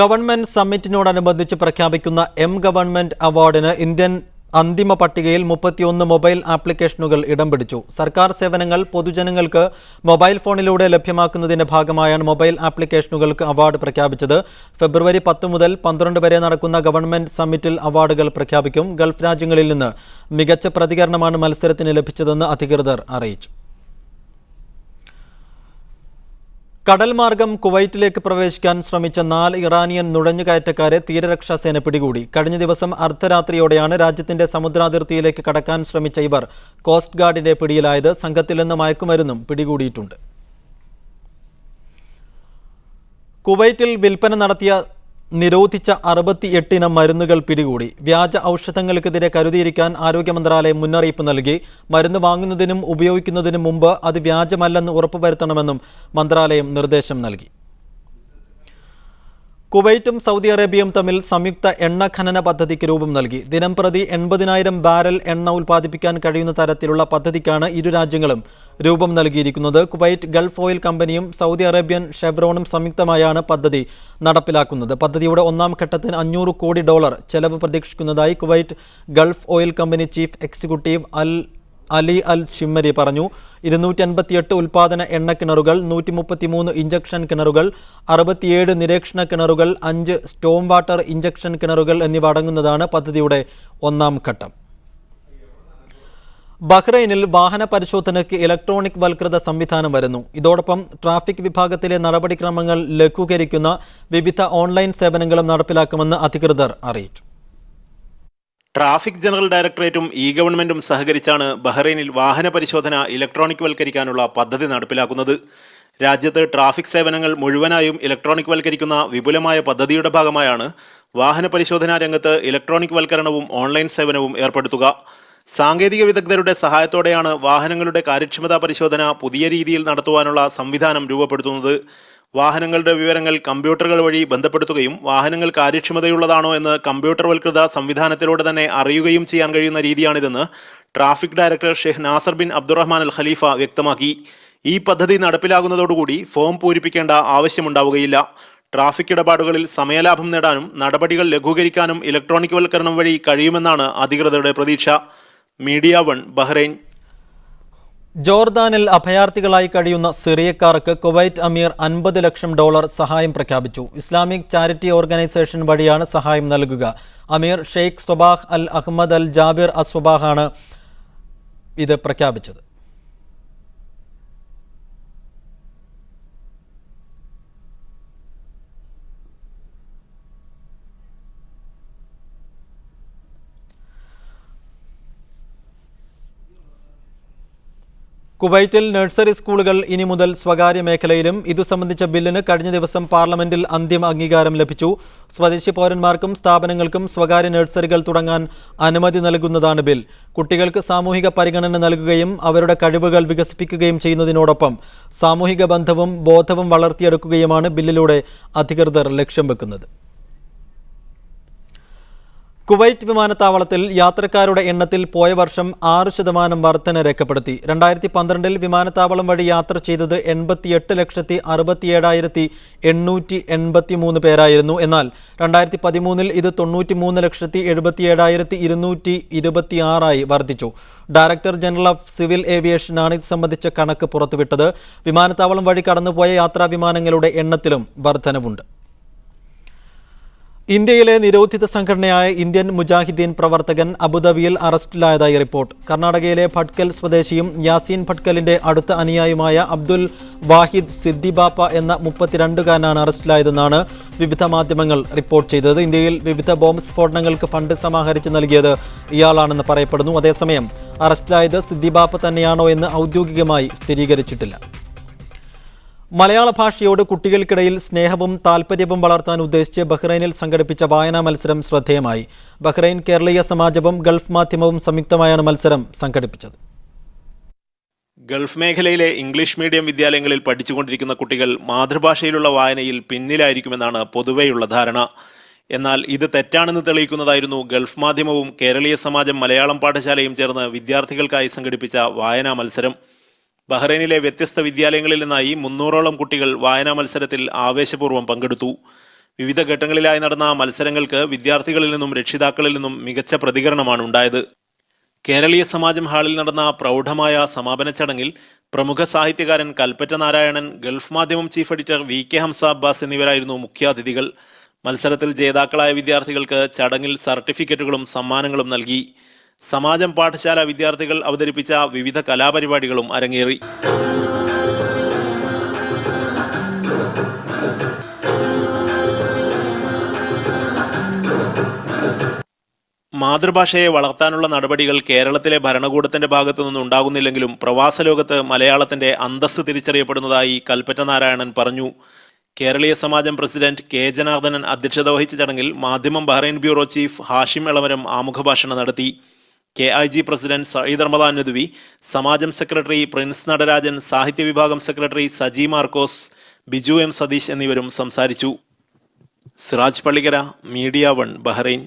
ഗവൺമെന്റ് സമ്മിറ്റിനോടനുബന്ധിച്ച് പ്രഖ്യാപിക്കുന്ന ഗവൺമെന്റ് അവാർഡിന് ഇന്ത്യൻ അന്തിമ പട്ടികയിൽ 31 മൊബൈൽ ആപ്ലിക്കേഷനുകൾ ഇടം പിടിച്ചു. സർക്കാർ സേവനങ്ങൾ പൊതുജനങ്ങൾക്ക് മൊബൈൽ ഫോണിലൂടെ ലഭ്യമാക്കുന്നതിന്റെ ഭാഗമായാണ് മൊബൈൽ ആപ്ലിക്കേഷനുകൾക്ക് അവാർഡ് പ്രഖ്യാപിച്ചത്. ഫെബ്രുവരി 10 മുതൽ 12 വരെ നടക്കുന്ന ഗവൺമെന്റ് സമ്മിറ്റിൽ അവാർഡുകൾ പ്രഖ്യാപിക്കും. ഗൾഫ് രാജ്യങ്ങളിൽ നിന്ന് മികച്ച പ്രതികരണമാണ് മത്സരത്തിന് ലഭിച്ചതെന്ന് അധികൃതർ അറിയിച്ചു. കടൽ മാർഗം കുവൈറ്റിലേക്ക് പ്രവേശിക്കാൻ ശ്രമിച്ച 4 ഇറാനിയൻ നുഴഞ്ഞുകയറ്റക്കാരെ തീരരക്ഷാസേന പിടികൂടി. കഴിഞ്ഞ ദിവസം അർദ്ധരാത്രിയോടെയാണ് രാജ്യത്തിന്റെ സമുദ്രാതിർത്തിയിലേക്ക് കടക്കാൻ ശ്രമിച്ച ഇവർ കോസ്റ്റ് ഗാർഡിന്റെ പിടിയിലായത്. സംഘത്തിൽ നിന്ന് മയക്കുമരുന്നും പിടികൂടിയിട്ടുണ്ട്. കുവൈറ്റിൽ വിൽപ്പന നടത്തിയ നിരോധിച്ച 68 ഇനം മരുന്നുകൾ പിടികൂടി. വ്യാജ ഔഷധങ്ങൾക്കെതിരെ കരുതിയിരിക്കാൻ ആരോഗ്യ മന്ത്രാലയം മുന്നറിയിപ്പ് നൽകി. മരുന്ന് വാങ്ങുന്നതിനും ഉപയോഗിക്കുന്നതിനും മുമ്പ് അത് വ്യാജമല്ലെന്ന് ഉറപ്പുവരുത്തണമെന്നും മന്ത്രാലയം നിർദ്ദേശം നൽകി. കുവൈറ്റും സൗദി അറേബ്യയും തമ്മിൽ സംയുക്ത എണ്ണ ഖനന പദ്ധതിക്ക് രൂപം നൽകി. ദിനംപ്രതി 80,000 ബാരൽ എണ്ണ ഉൽപ്പാദിപ്പിക്കാൻ കഴിയുന്ന തരത്തിലുള്ള പദ്ധതിക്കാണ് ഇരു രാജ്യങ്ങളും രൂപം നൽകിയിരിക്കുന്നത്. കുവൈറ്റ് ഗൾഫ് ഓയിൽ കമ്പനിയും സൗദി അറേബ്യൻ ഷെവ്രോണും സംയുക്തമായാണ് പദ്ധതി നടപ്പിലാക്കുന്നത്. പദ്ധതിയുടെ 1-ാം ഘട്ടത്തിന് $500 കോടി ചെലവ് പ്രതീക്ഷിക്കുന്നതായി Kuwait Gulf Oil Company chief executive Ali Al Shimmari പറഞ്ഞു. 258 ഉൽപാദന എണ്ണ കിണറുകൾ, 133 ഇഞ്ചക്ഷൻ കിണറുകൾ, 67 നിരീക്ഷണ കിണറുകൾ, 5 സ്റ്റോം വാട്ടർ ഇഞ്ചക്ഷൻ കിണറുകൾ എന്നിവ അടങ്ങുന്നതാണ് പദ്ധതിയുടെ 1-ാം ഘട്ടം. ബഹ്റൈനിൽ വാഹന പരിശോധനയ്ക്ക് ഇലക്ട്രോണിക് വൽകൃത സംവിധാനം വരുന്നു. ഇതോടൊപ്പം ട്രാഫിക് വിഭാഗത്തിലെ നടപടിക്രമങ്ങൾ ലഘൂകരിക്കുന്ന വിവിധ ഓൺലൈൻ സേവനങ്ങളും നടപ്പിലാക്കുമെന്ന് അധികൃതർ അറിയിച്ചു. ട്രാഫിക് ജനറൽ ഡയറക്ടറേറ്റും ഗവൺമെന്റും സഹകരിച്ചാണ് ബഹ്റൈനിൽ വാഹന പരിശോധന ഇലക്ട്രോണിക് വൽക്കരിക്കാനുള്ള പദ്ധതി നടപ്പിലാക്കുന്നത്. രാജ്യത്ത് ട്രാഫിക് സേവനങ്ങൾ മുഴുവനായും ഇലക്ട്രോണിക് വൽക്കരിക്കുന്ന വിപുലമായ പദ്ധതിയുടെ ഭാഗമായാണ് വാഹന പരിശോധനാ രംഗത്ത് ഇലക്ട്രോണിക് വൽക്കരണവും ഓൺലൈൻ സേവനവും ഏർപ്പെടുത്തുക. സാങ്കേതിക വിദഗ്ധരുടെ സഹായത്തോടെയാണ് വാഹനങ്ങളുടെ കാര്യക്ഷമതാ പരിശോധന പുതിയ രീതിയിൽ നടത്തുവാനുള്ള സംവിധാനം രൂപപ്പെടുത്തുന്നത്. വാഹനങ്ങളുടെ വിവരങ്ങൾ കമ്പ്യൂട്ടറുകൾ വഴി ബന്ധപ്പെടുത്തുകയും വാഹനങ്ങൾ കാര്യക്ഷമതയുള്ളതാണോ എന്ന് കമ്പ്യൂട്ടർവൽകൃത സംവിധാനത്തിലൂടെ തന്നെ അറിയുകയും ചെയ്യാൻ കഴിയുന്ന രീതിയാണിതെന്ന് traffic director Sheikh Nasser bin Abdulrahman Al Khalifa വ്യക്തമാക്കി. ഈ പദ്ധതി നടപ്പിലാകുന്നതോടുകൂടി ഫോം പൂരിപ്പിക്കേണ്ട ആവശ്യമുണ്ടാവുകയില്ല. ട്രാഫിക് ഇടപാടുകളിൽ സമയലാഭം നേടാനും നടപടികൾ ലഘൂകരിക്കാനും ഇലക്ട്രോണിക് വൽക്കരണം വഴി കഴിയുമെന്നാണ് അധികൃതരുടെ പ്രതീക്ഷ. Media 1 Bahrain. ജോർദാനിൽ അഭയാർത്ഥികളായി കഴിയുന്ന സിറിയക്കാർക്ക് കുവൈറ്റ് അമീർ $50 ലക്ഷം സഹായം പ്രഖ്യാപിച്ചു. ഇസ്ലാമിക് ചാരിറ്റി ഓർഗനൈസേഷൻ വഴിയാണ് സഹായം നൽകുക. അമീർ ഷെയ്ഖ് സ്വബാഹ് അൽ അഹ്മദ് അൽ ജാബിർ അസ്വബാഹാണ് ഇത് പ്രഖ്യാപിച്ചത്. കുവൈറ്റിൽ നഴ്സറി സ്കൂളുകൾ ഇനി മുതൽ സ്വകാര്യ മേഖലയിലും. ഇതു സംബന്ധിച്ച ബില്ലിന് കഴിഞ്ഞ ദിവസം പാർലമെന്റിൽ അന്തിമ അംഗീകാരം ലഭിച്ചു. സ്വദേശി പൗരന്മാർക്കും സ്ഥാപനങ്ങൾക്കും സ്വകാര്യ നഴ്സറികൾ തുടങ്ങാൻ അനുമതി നൽകുന്നതാണ് ബിൽ. കുട്ടികൾക്ക് സാമൂഹിക പരിഗണന നൽകുകയും അവരുടെ കഴിവുകൾ വികസിപ്പിക്കുകയും ചെയ്യുന്നതിനോടൊപ്പം സാമൂഹിക ബന്ധവും ബോധവും വളർത്തിയെടുക്കുകയുമാണ് ബില്ലിലൂടെ അധികൃതർ ലക്ഷ്യം വെക്കുന്നത്. കുവൈറ്റ് വിമാനത്താവളത്തിൽ യാത്രക്കാരുടെ എണ്ണത്തിൽ പോയ വർഷം 6% വർധന രേഖപ്പെടുത്തി. 2012 വിമാനത്താവളം വഴി യാത്ര ചെയ്തത് 88,67,883 പേരായിരുന്നു. എന്നാൽ 2013 ഇത് 93,77,226 വർദ്ധിച്ചു. ഡയറക്ടർ ജനറൽ ഓഫ് സിവിൽ ഏവിയേഷനാണ് ഇത് സംബന്ധിച്ച കണക്ക് പുറത്തുവിട്ടത്. വിമാനത്താവളം വഴി കടന്നുപോയ യാത്രാ വിമാനങ്ങളുടെ എണ്ണത്തിലും വർധനവുണ്ട്. ഇന്ത്യയിലെ നിരോധിത സംഘടനയായ ഇന്ത്യൻ മുജാഹിദ്ദീൻ പ്രവർത്തകൻ അബുദാബിയിൽ അറസ്റ്റിലായതായി റിപ്പോർട്ട്. കർണാടകയിലെ ഭട്കൽ സ്വദേശിയും യാസീൻ ഭട്കലിന്റെ അടുത്ത അനുയായിയുമായ അബ്ദുൽ വാഹിദ് സിദ്ദിബാപ്പ എന്ന 32-കാരനാണ് അറസ്റ്റിലായതെന്നാണ് വിവിധ മാധ്യമങ്ങൾ റിപ്പോർട്ട് ചെയ്തത്. ഇന്ത്യയിൽ വിവിധ ബോംബ് സ്ഫോടനങ്ങൾക്ക് ഫണ്ട് സമാഹരിച്ച് നൽകിയത് ഇയാളാണെന്ന് പറയപ്പെടുന്നു. അതേസമയം അറസ്റ്റിലായത് സിദ്ദിബാപ്പ തന്നെയാണോ എന്ന് ഔദ്യോഗികമായി സ്ഥിരീകരിച്ചിട്ടില്ല. മലയാള ഭാഷയോട് കുട്ടികൾക്കിടയിൽ സ്നേഹവും താൽപ്പര്യവും വളർത്താൻ ഉദ്ദേശിച്ച് ബഹ്റൈനിൽ സംഘടിപ്പിച്ച വായനാ മത്സരം ശ്രദ്ധേയമായി. ബഹ്റൈൻ കേരളീയ സമാജവും ഗൾഫ് മാധ്യമവും സംയുക്തമായാണ് മത്സരം സംഘടിപ്പിച്ചത്. ഗൾഫ് മേഖലയിലെ ഇംഗ്ലീഷ് മീഡിയം വിദ്യാലയങ്ങളിൽ പഠിച്ചുകൊണ്ടിരിക്കുന്ന കുട്ടികൾ മാതൃഭാഷയിലുള്ള വായനയിൽ പിന്നിലായിരിക്കുമെന്നാണ് പൊതുവെയുള്ള ധാരണ. എന്നാൽ ഇത് തെറ്റാണെന്ന് തെളിയിക്കുന്നതായിരുന്നു ഗൾഫ് മാധ്യമവും കേരളീയ സമാജം മലയാളം പാഠശാലയും ചേർന്ന് വിദ്യാർത്ഥികൾക്കായി സംഘടിപ്പിച്ച വായനാ മത്സരം. ബഹ്റൈനിലെ വ്യത്യസ്ത വിദ്യാലയങ്ങളിൽ നിന്നായി 300ഓളം കുട്ടികൾ വായനാ മത്സരത്തിൽ ആവേശപൂർവ്വം പങ്കെടുത്തു. വിവിധ ഘട്ടങ്ങളിലായി നടന്ന മത്സരങ്ങൾക്ക് വിദ്യാർത്ഥികളിൽ നിന്നും രക്ഷിതാക്കളിൽ നിന്നും മികച്ച പ്രതികരണമാണ് ഉണ്ടായത്. കേരളീയ സമാജം ഹാളിൽ നടന്ന പ്രൗഢമായ സമാപന ചടങ്ങിൽ പ്രമുഖ സാഹിത്യകാരൻ Kalpetta Narayanan, Gulf Madhyamam chief editor VK Hamza Abbas എന്നിവരായിരുന്നു മുഖ്യാതിഥികൾ. മത്സരത്തിൽ ജേതാക്കളായ വിദ്യാർത്ഥികൾക്ക് ചടങ്ങിൽ സർട്ടിഫിക്കറ്റുകളും സമ്മാനങ്ങളും നൽകി. സമാജം പാഠശാല വിദ്യാർത്ഥികൾ അവതരിപ്പിച്ച വിവിധ കലാപരിപാടികളും അരങ്ങേറി. മാതൃഭാഷയെ വളർത്താനുള്ള നടപടികൾ കേരളത്തിലെ ഭരണകൂടത്തിന്റെ ഭാഗത്തു നിന്നുണ്ടാകുന്നില്ലെങ്കിലും പ്രവാസ ലോകത്ത് മലയാളത്തിന്റെ അന്തസ്സ് തിരിച്ചറിയപ്പെടുന്നതായി കൽപ്പറ്റ നാരായണൻ പറഞ്ഞു. കേരളീയ സമാജം പ്രസിഡന്റ് K ജനാർദ്ദനൻ അധ്യക്ഷത വഹിച്ച ചടങ്ങിൽ Madhyamam Bahrain bureau chief Hashim Elamaram ആമുഖഭാഷണം നടത്തി. KIG president Syed Ramadan Nadvi, Samajam secretary Prince Natarajan, സാഹിത്യ വിഭാഗം സെക്രട്ടറി സജി മാർക്കോസ്, ബിജു M സതീഷ് എന്നിവരും സംസാരിച്ചു. Siraj Pallikkara, media 1, Bahrain.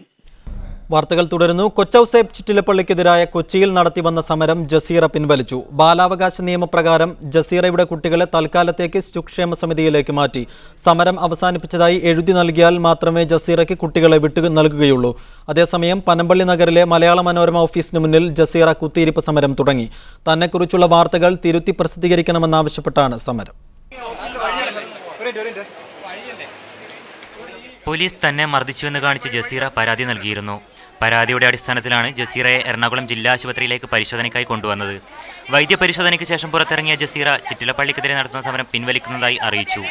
വാർത്തകൾ തുടരുന്നു. കൊച്ചൌസേബ് ചിറ്റിലപ്പള്ളിക്കെതിരായ കൊച്ചിയിൽ നടത്തിവന്ന സമരം ജസീറ പിൻവലിച്ചു. ബാലാവകാശ നിയമപ്രകാരം ജസീറയുടെ കുട്ടികളെ തൽക്കാലത്തേക്ക് ശിശുക്ഷേമ സമിതിയിലേക്ക് മാറ്റി. സമരം അവസാനിപ്പിച്ചതായി എഴുതി നൽകിയാൽ മാത്രമേ ജസീറയ്ക്ക് കുട്ടികളെ വിട്ടു നൽകുകയുള്ളൂ. അതേസമയം പനമ്പള്ളി നഗറിലെ മലയാള മനോരമ ഓഫീസിന് മുന്നിൽ ജസീറ കുത്തിയിരിപ്പ് സമരം തുടങ്ങി. തന്നെക്കുറിച്ചുള്ള വാർത്തകൾ തിരുത്തി പ്രസിദ്ധീകരിക്കണമെന്നാവശ്യപ്പെട്ടാണ് സമരം. പോലീസ് തന്നെ മർദ്ദിച്ചുവെന്ന് കാണിച്ച് ജസീറ പരാതി നൽകിയിരുന്നു. പരാതിയുടെ അടിസ്ഥാനത്തിലാണ് ജസീറയെ എറണാകുളം ജില്ലാ ആശുപത്രിയിലേക്ക് പരിശോധനയ്ക്കായി കൊണ്ടുവന്നത്. വൈദ്യപരിശോധനയ്ക്ക് ശേഷം പുറത്തിറങ്ങിയ ജസീറ ചിറ്റിലപ്പള്ളിക്കെതിരെ നടത്തുന്ന സമരം പിൻവലിക്കുന്നതായി അറിയിച്ചു.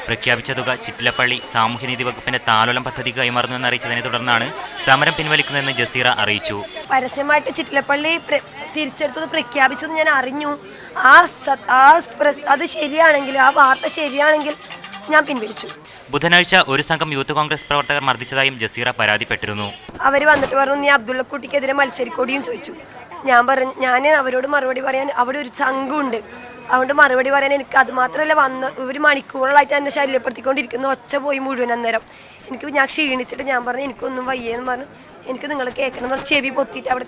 പ്രഖ്യാപിച്ച തുക ചിറ്റിലപ്പള്ളി സാമൂഹ്യനീതി വകുപ്പിന്റെ താലോലം പദ്ധതിക്ക് കൈമാറുന്നുവെന്ന് അറിയിച്ചതിനെ തുടർന്നാണ് സമരം പിൻവലിക്കുന്നതെന്ന് ജസീറ അറിയിച്ചു. പരസ്യമായിട്ട് ചിറ്റിലപ്പള്ളി തിരിച്ചെടുത്തത് പ്രഖ്യാപിച്ചത് ഞാൻ അറിഞ്ഞു. അത് ശരിയാണെങ്കിൽ, ആ വാർത്ത ശരിയാണെങ്കിൽ ഞാൻ പിൻവലിച്ചു. ബുധനാഴ്ച ഒരു സംഘം യൂത്ത് കോൺഗ്രസ് പ്രവർത്തകർ മർദ്ദിച്ചതായും ജസീറ പരാതിപ്പെട്ടിരുന്നു. അവർ വന്നിട്ട് പറഞ്ഞു, നീ അബ്ദുള്ളക്കുട്ടിക്കെതിരെ മത്സരിക്കോടിയും ചോദിച്ചു. ഞാൻ പറഞ്ഞു, ഞാൻ അവരോട് മറുപടി പറയാൻ അവിടെ ഒരു സംഘമുണ്ട്, അതുകൊണ്ട് മറുപടി പറയാൻ എനിക്ക് അത് മാത്രമല്ല ഒരു മണിക്കൂറുകളായിട്ട് എന്നെ ശല്യപ്പെടുത്തിക്കൊണ്ടിരിക്കുന്ന ഒച്ച പോയി മുഴുവൻ. അന്നേരം ഞാൻ ക്ഷീണിച്ചിട്ട് ഞാൻ പറഞ്ഞു, എനിക്കൊന്നും വയ്യെന്ന് പറഞ്ഞു. എനിക്ക് നിങ്ങൾ കേൾക്കണം പറഞ്ഞ് ചെവി പൊത്തിയിട്ട് അവിടെ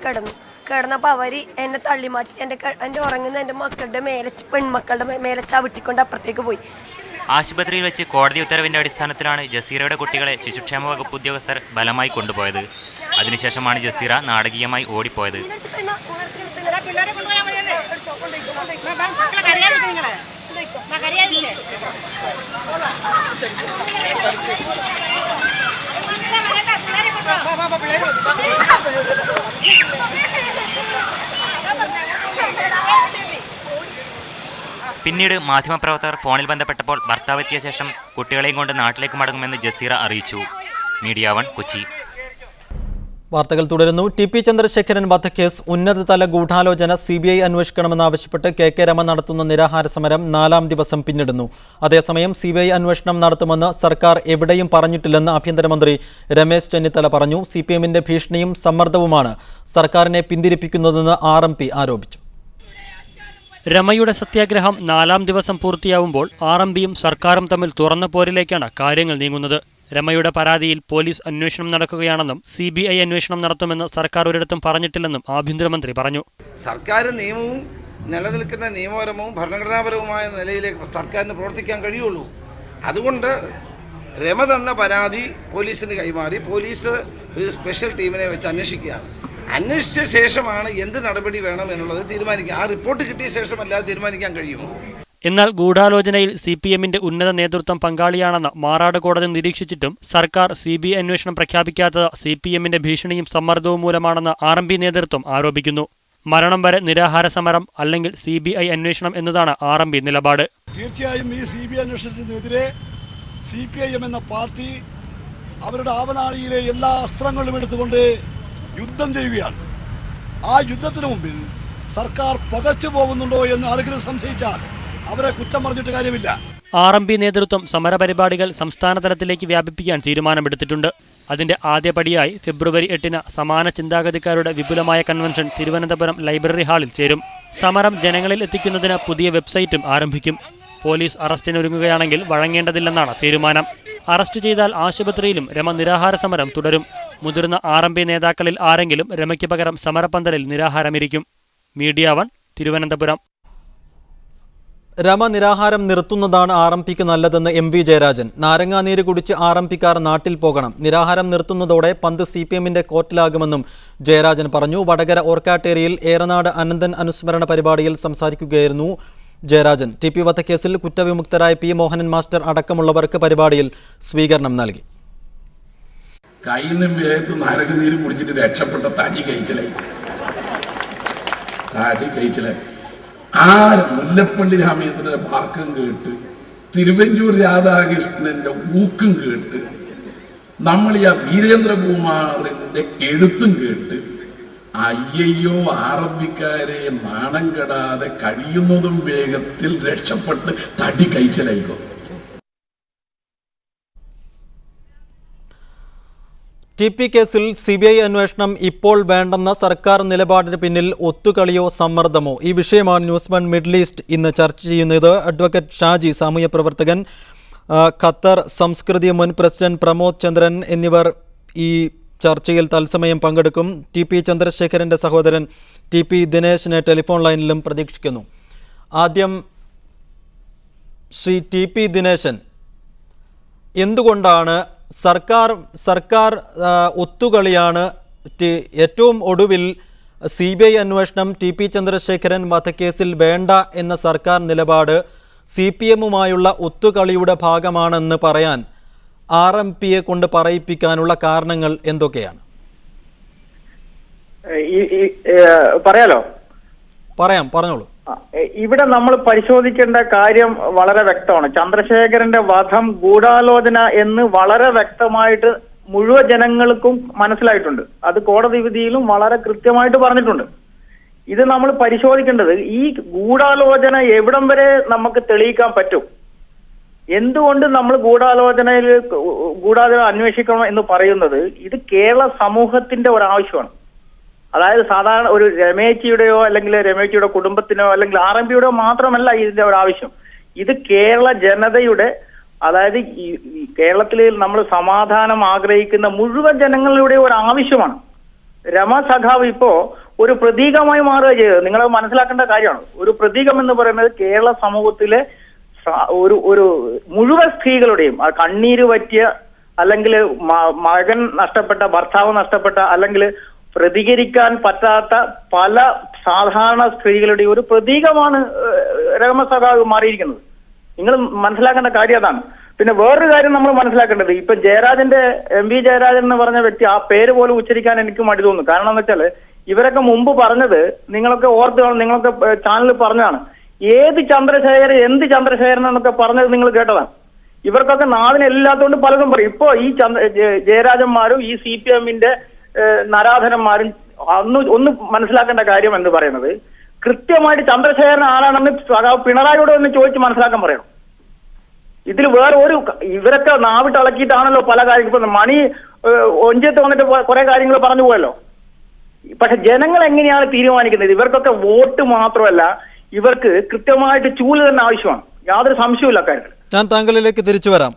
കിടന്നപ്പോൾ അവർ എന്നെ തള്ളി മാറ്റിയിട്ട് എൻ്റെ ഉറങ്ങുന്ന എൻ്റെ മക്കളുടെ പെൺമക്കളുടെ മേലെ ചവിട്ടിക്കൊണ്ട് അപ്പുറത്തേക്ക് പോയി. ആശുപത്രിയിൽ വെച്ച് കോടതി ഉത്തരവിന്റെ അടിസ്ഥാനത്തിലാണ് ജസീറയുടെ കുട്ടികളെ ശിശുക്ഷേമ വകുപ്പ് ഉദ്യോഗസ്ഥർ ബലമായി കൊണ്ടുപോയത്. അതിനുശേഷമാണ് ജസീറ നാടകീയമായി ഓടിപ്പോയത്. പിന്നീട് മാധ്യമപ്രവർത്തകർ ഫോണിൽ ബന്ധപ്പെട്ടപ്പോൾ ഭർത്താവ് എത്തിയ ശേഷം കുട്ടികളെയും കൊണ്ട് നാട്ടിലേക്ക് മടങ്ങുമെന്ന് ജസീറ അറിയിച്ചു. മീഡിയ 1, കൊച്ചി. വാർത്തകൾ തുടരുന്നു. ടി.പി. ചന്ദ്രശേഖരൻ വധക്കേസ് ഉന്നതതല ഗൂഢാലോചന CBI അന്വേഷിക്കണമെന്നാവശ്യപ്പെട്ട് കെ രമ നടത്തുന്ന നിരാഹാര സമരം 4ാം ദിവസം പിന്നിടുന്നു. അതേസമയം CBI അന്വേഷണം നടത്തുമെന്ന് സർക്കാർ എവിടെയും പറഞ്ഞിട്ടില്ലെന്ന് ആഭ്യന്തരമന്ത്രി രമേശ് ചെന്നിത്തല പറഞ്ഞു. CPMന്റെ ഭീഷണിയും സമ്മർദ്ദവുമാണ് സർക്കാരിനെ പിന്തിരിപ്പിക്കുന്നതെന്ന് RMP ആരോപിച്ചു. രമയുടെ സത്യാഗ്രഹം 4ാം ദിവസം പൂർത്തിയാവുമ്പോൾ RMPയും സർക്കാരും തമ്മിൽ തുറന്ന പോരിലേക്കാണ് കാര്യങ്ങൾ നീങ്ങുന്നത്. രമയുടെ പരാതിയിൽ പോലീസ് അന്വേഷണം നടക്കുകയാണെന്നും CBI അന്വേഷണം നടത്തുമെന്ന് സർക്കാർ ഒരിടത്തും പറഞ്ഞിട്ടില്ലെന്നും ആഭ്യന്തരമന്ത്രി പറഞ്ഞു. സർക്കാർ നിയമവും നിലനിൽക്കുന്ന നിയമപരവും ഭരണഘടനാപരവുമായ നിലയിലേക്ക് സർക്കാരിന് പ്രവർത്തിക്കാൻ കഴിയുള്ളൂ. അതുകൊണ്ട് രമ തന്ന പരാതി പോലീസിന് കൈമാറി പോലീസ് ഒരു സ്പെഷ്യൽ ടീമിനെ വെച്ച് അന്വേഷിക്കുകയാണ്. അന്വേഷിച്ച ശേഷമാണ് എന്ത് നടപടി വേണം എന്നുള്ളത് തീരുമാനിക്കുക. ആ റിപ്പോർട്ട് കിട്ടിയ ശേഷമല്ലാതെ തീരുമാനിക്കാൻ കഴിയുമോ? എന്നാൽ ഗൂഢാലോചനയിൽ CPMന്റെ ഉന്നത നേതൃത്വം പങ്കാളിയാണെന്ന് മാറാട് കോടതി നിരീക്ഷിച്ചിട്ടും സർക്കാർ CBI അന്വേഷണം പ്രഖ്യാപിക്കാത്തത് CPMന്റെ ഭീഷണിയും സമ്മർദ്ദവും മൂലമാണെന്ന് RMP നേതൃത്വം ആരോപിക്കുന്നു. മരണം വരെ നിരാഹാര സമരം അല്ലെങ്കിൽ CBI അന്വേഷണം എന്നതാണ് RMP നിലപാട്. തീർച്ചയായും ഈ CBI അന്വേഷണത്തിനെതിരെ CPIM എന്ന പാർട്ടി അവരുടെ ആവനാഴിയിലെ എല്ലാ അസ്ത്രങ്ങളും എടുത്തുകൊണ്ട് യുദ്ധം ചെയ്യുകയാണ്. ആ യുദ്ധത്തിന് മുമ്പിൽ സർക്കാർ പകച്ചു പോകുന്നുണ്ടോ എന്ന് ആരെങ്കിലും സംശയിച്ചാൽ അവരെ കുറ്റം പറഞ്ഞിട്ട് കാര്യമില്ല. RMP നേതൃത്വം സമരപരിപാടികൾ സംസ്ഥാന തലത്തിലേക്ക് വ്യാപിപ്പിക്കാൻ തീരുമാനമെടുത്തിട്ടുണ്ട്. അതിന്റെ ആദ്യപടിയായി ഫെബ്രുവരി 8-ന് സമാന ചിന്താഗതിക്കാരുടെ വിപുലമായ കൺവെൻഷൻ തിരുവനന്തപുരം ലൈബ്രറി ഹാളിൽ ചേരും. സമരം ജനങ്ങളിൽ എത്തിക്കുന്നതിന് പുതിയ വെബ്സൈറ്റും ആരംഭിക്കും. പോലീസ് അറസ്റ്റിനൊരുങ്ങുകയാണെങ്കിൽ വഴങ്ങേണ്ടതില്ലെന്നാണ് തീരുമാനം. അറസ്റ്റ് ചെയ്താൽ ആശുപത്രിയിലും രമ നിരാഹാര സമരം തുടരും. മുതിർന്ന RMP നേതാക്കളിൽ ആരെങ്കിലും രമയ്ക്ക് പകരം സമരപ്പന്തലിൽ നിരാഹാരമിരിക്കും. മീഡിയ 1 തിരുവനന്തപുരം. രമ നിരാഹാരം നിർത്തുന്നതാണ് RMPക്ക് നല്ലതെന്ന് MV ജയരാജൻ. നാരങ്ങാനീര് കുടിച്ച് RMPക്കാർ നാട്ടിൽ പോകണം. നിരാഹാരം നിർത്തുന്നതോടെ പന്ത് CPMന്റെ കോർട്ടിലാകുമെന്നും ജയരാജൻ പറഞ്ഞു. വടകര ഓർക്കാട്ടേരിയിൽ ഏറനാട് അനന്തൻ അനുസ്മരണ പരിപാടിയിൽ സംസാരിക്കുകയായിരുന്നു ജയരാജൻ. TP വധക്കേസിൽ കുറ്റവിമുക്തരായ P മോഹനൻ മാസ്റ്റർ അടക്കമുള്ളവർക്ക് പരിപാടിയിൽ സ്വീകരണം നൽകി. കയ്യിൽ വേഗത്ത് നാരങ്ങനീര് കുടിച്ചിട്ട് രക്ഷപ്പെട്ട തടി കഴിച്ചിലായി. ആ മുല്ലപ്പള്ളി രാമേന്ദ്രന്റെ വാക്കും കേട്ട് തിരുവഞ്ചൂർ രാധാകൃഷ്ണന്റെ ഊക്കും കേട്ട് നമ്മൾ ഈ വീരേന്ദ്രകുമാറിന്റെ എഴുത്തും കേട്ട് അയ്യോ RMPക്കാരെ നാണം കെടാതെ കഴിയുന്നതും വേഗത്തിൽ രക്ഷപ്പെട്ട് തടി കഴിച്ചിലായിക്കോ. TP കേസിൽ CBI അന്വേഷണം ഇപ്പോൾ വേണ്ടെന്ന സർക്കാർ നിലപാടിന് പിന്നിൽ ഒത്തുകളിയോ സമ്മർദ്ദമോ? ഈ വിഷയമാണ് ന്യൂസ് 1 മിഡിൽ ഈസ്റ്റ് ഇന്ന് ചർച്ച ചെയ്യുന്നത്. അഡ്വക്കേറ്റ് ഷാജി, സാമൂഹ്യ പ്രവർത്തകൻ, ഖത്തർ സംസ്കൃതി മുൻ പ്രസിഡന്റ് പ്രമോദ് ചന്ദ്രൻ എന്നിവർ ഈ ചർച്ചയിൽ തത്സമയം പങ്കെടുക്കും. TP ചന്ദ്രശേഖരന്റെ സഹോദരൻ TP ദിനേശിനെ ടെലിഫോൺ ലൈനിലും പ്രതീക്ഷിക്കുന്നു. ആദ്യം ശ്രീ TP ദിനേശൻ, എന്തുകൊണ്ടാണ് സർക്കാർ ഒത്തുകളിയാണ് ഏറ്റവും ഒടുവിൽ CBI അന്വേഷണം TP ചന്ദ്രശേഖരൻ വധക്കേസിൽ വേണ്ട എന്ന സർക്കാർ നിലപാട് CPMുമായുള്ള ഒത്തുകളിയുടെ ഭാഗമാണെന്ന് പറയാൻ RMPയെ കൊണ്ട് പറയിപ്പിക്കാനുള്ള കാരണങ്ങൾ എന്തൊക്കെയാണ്? പറഞ്ഞോളൂ. ഇവിടെ നമ്മൾ പരിശോധിക്കേണ്ട കാര്യം വളരെ വ്യക്തമാണ്. ചന്ദ്രശേഖരന്റെ വധം ഗൂഢാലോചന എന്ന് വളരെ വ്യക്തമായിട്ട് മുഴുവൻ ജനങ്ങൾക്കും മനസ്സിലായിട്ടുണ്ട്. അത് കോടതി വിധിയിലും വളരെ കൃത്യമായിട്ട് പറഞ്ഞിട്ടുണ്ട്. ഇത് നമ്മൾ പരിശോധിക്കേണ്ടത് ഈ ഗൂഢാലോചന എവിടം വരെ നമുക്ക് തെളിയിക്കാൻ പറ്റും, എന്തുകൊണ്ട് നമ്മൾ ഗൂഢാലോചന അന്വേഷിക്കണം എന്ന് പറയുന്നത് ഇത് കേരള സമൂഹത്തിന്റെ ഒരാവശ്യമാണ്. അതായത് സാധാരണ ഒരു രമേശിയുടെയോ അല്ലെങ്കിൽ രമേശിയുടെ കുടുംബത്തിനോ അല്ലെങ്കിൽ RMPയുടെയോ മാത്രമല്ല ഇതിന്റെ ഒരു ആവശ്യം. ഇത് കേരള ജനതയുടെ, അതായത് ഈ കേരളത്തിൽ നമ്മൾ സമാധാനം ആഗ്രഹിക്കുന്ന മുഴുവൻ ജനങ്ങളുടെ ഒരു ആവശ്യമാണ്. രമ സഖാവ് ഇപ്പോ ഒരു പ്രതീകമായി മാറുക ചെയ്തത് നിങ്ങൾ മനസ്സിലാക്കേണ്ട കാര്യമാണ്. ഒരു പ്രതീകം എന്ന് പറയുന്നത് കേരള സമൂഹത്തിലെ ഒരു മുഴുവൻ സ്ത്രീകളുടെയും കണ്ണീര് പറ്റിയ, അല്ലെങ്കിൽ മകൻ നഷ്ടപ്പെട്ട, ഭർത്താവ് നഷ്ടപ്പെട്ട, അല്ലെങ്കിൽ പ്രതികരിക്കാൻ പറ്റാത്ത പല സാധാരണ സ്ത്രീകളുടെ ഒരു പ്രതീകമാണ് രമ സഖാവ് മാറിയിരിക്കുന്നത്. നിങ്ങൾ മനസ്സിലാക്കേണ്ട കാര്യം അതാണ്. പിന്നെ വേറൊരു കാര്യം നമ്മൾ മനസ്സിലാക്കേണ്ടത്, ഇപ്പൊ ജയരാജന്റെ MV ജയരാജൻ എന്ന് പറഞ്ഞ വ്യക്തി, ആ പേര് പോലും ഉച്ചരിക്കാൻ എനിക്ക് മടി തോന്നുന്നു. കാരണം എന്ന് വെച്ചാൽ ഇവരൊക്കെ മുമ്പ് പറഞ്ഞത് നിങ്ങളൊക്കെ നിങ്ങളൊക്കെ ചാനലിൽ പറഞ്ഞതാണ്, ഏത് ചന്ദ്രശേഖരൻ എന്ത് ചന്ദ്രശേഖരൻ എന്നൊക്കെ പറഞ്ഞത് നിങ്ങൾ കേട്ടതാണ്. ഇവർക്കൊക്കെ നാവിന് എല്ലാത്തോണ്ടും പലതും പറയും. ഇപ്പോ ഈ ജയരാജന്മാരും ഈ CPMന്റെ നരാധനന്മാരും ഒന്ന് മനസ്സിലാക്കേണ്ട കാര്യം എന്ന് പറയുന്നത്, കൃത്യമായിട്ട് ചന്ദ്രശേഖരൻ ആരാണെന്ന് പിണറായിയോട് ഒന്ന് ചോദിച്ച് മനസ്സിലാക്കാൻ പറയണം. ഇതിൽ വേറെ ഒരു ഇവരൊക്കെ നാവിട്ട് ഇളക്കിയിട്ടാണല്ലോ പല കാര്യങ്ങളും. ഇപ്പൊ മണി ഒഞ്ചത്ത് വന്നിട്ട് കുറെ കാര്യങ്ങൾ പറഞ്ഞു പോയല്ലോ. പക്ഷെ ജനങ്ങൾ എങ്ങനെയാണ് തീരുമാനിക്കുന്നത്? ഇവർക്കൊക്കെ വോട്ട് മാത്രമല്ല, ഇവർക്ക് കൃത്യമായിട്ട് ചൂല് തന്നെ ആവശ്യമാണ്. യാതൊരു സംശയവുമില്ല കാര്യത്തിൽ. ഞാൻ താങ്കളിലേക്ക് തിരിച്ചു വരാം.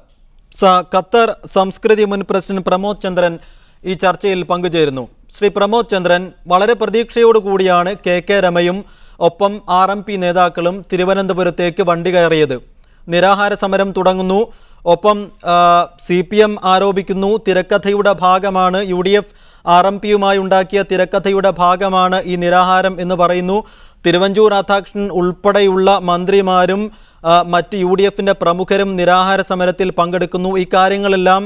ഖത്തർ സംസ്കൃതി മുൻ പ്രസിഡന്റ് പ്രമോദ് ചന്ദ്രൻ ഈ ചർച്ചയിൽ പങ്കുചേരുന്നു. ശ്രീ പ്രമോദ് ചന്ദ്രൻ, വളരെ പ്രതീക്ഷയോടുകൂടിയാണ് കെ രമയും ഒപ്പം RMP നേതാക്കളും തിരുവനന്തപുരത്തേക്ക് വണ്ടി കയറിയത്. നിരാഹാര സമരം തുടങ്ങുന്നു. ഒപ്പം CPM ആരോപിക്കുന്നു തിരക്കഥയുടെ ഭാഗമാണ്, UDF RMPയുമായി ഉണ്ടാക്കിയ തിരക്കഥയുടെ ഭാഗമാണ് ഈ നിരാഹാരം എന്ന് പറയുന്നു. തിരുവഞ്ചൂർ രാധാകൃഷ്ണൻ ഉൾപ്പെടെയുള്ള മന്ത്രിമാരും മറ്റ് UDFന്റെ പ്രമുഖരും നിരാഹാര സമരത്തിൽ പങ്കെടുക്കുന്നു. ഈ കാര്യങ്ങളെല്ലാം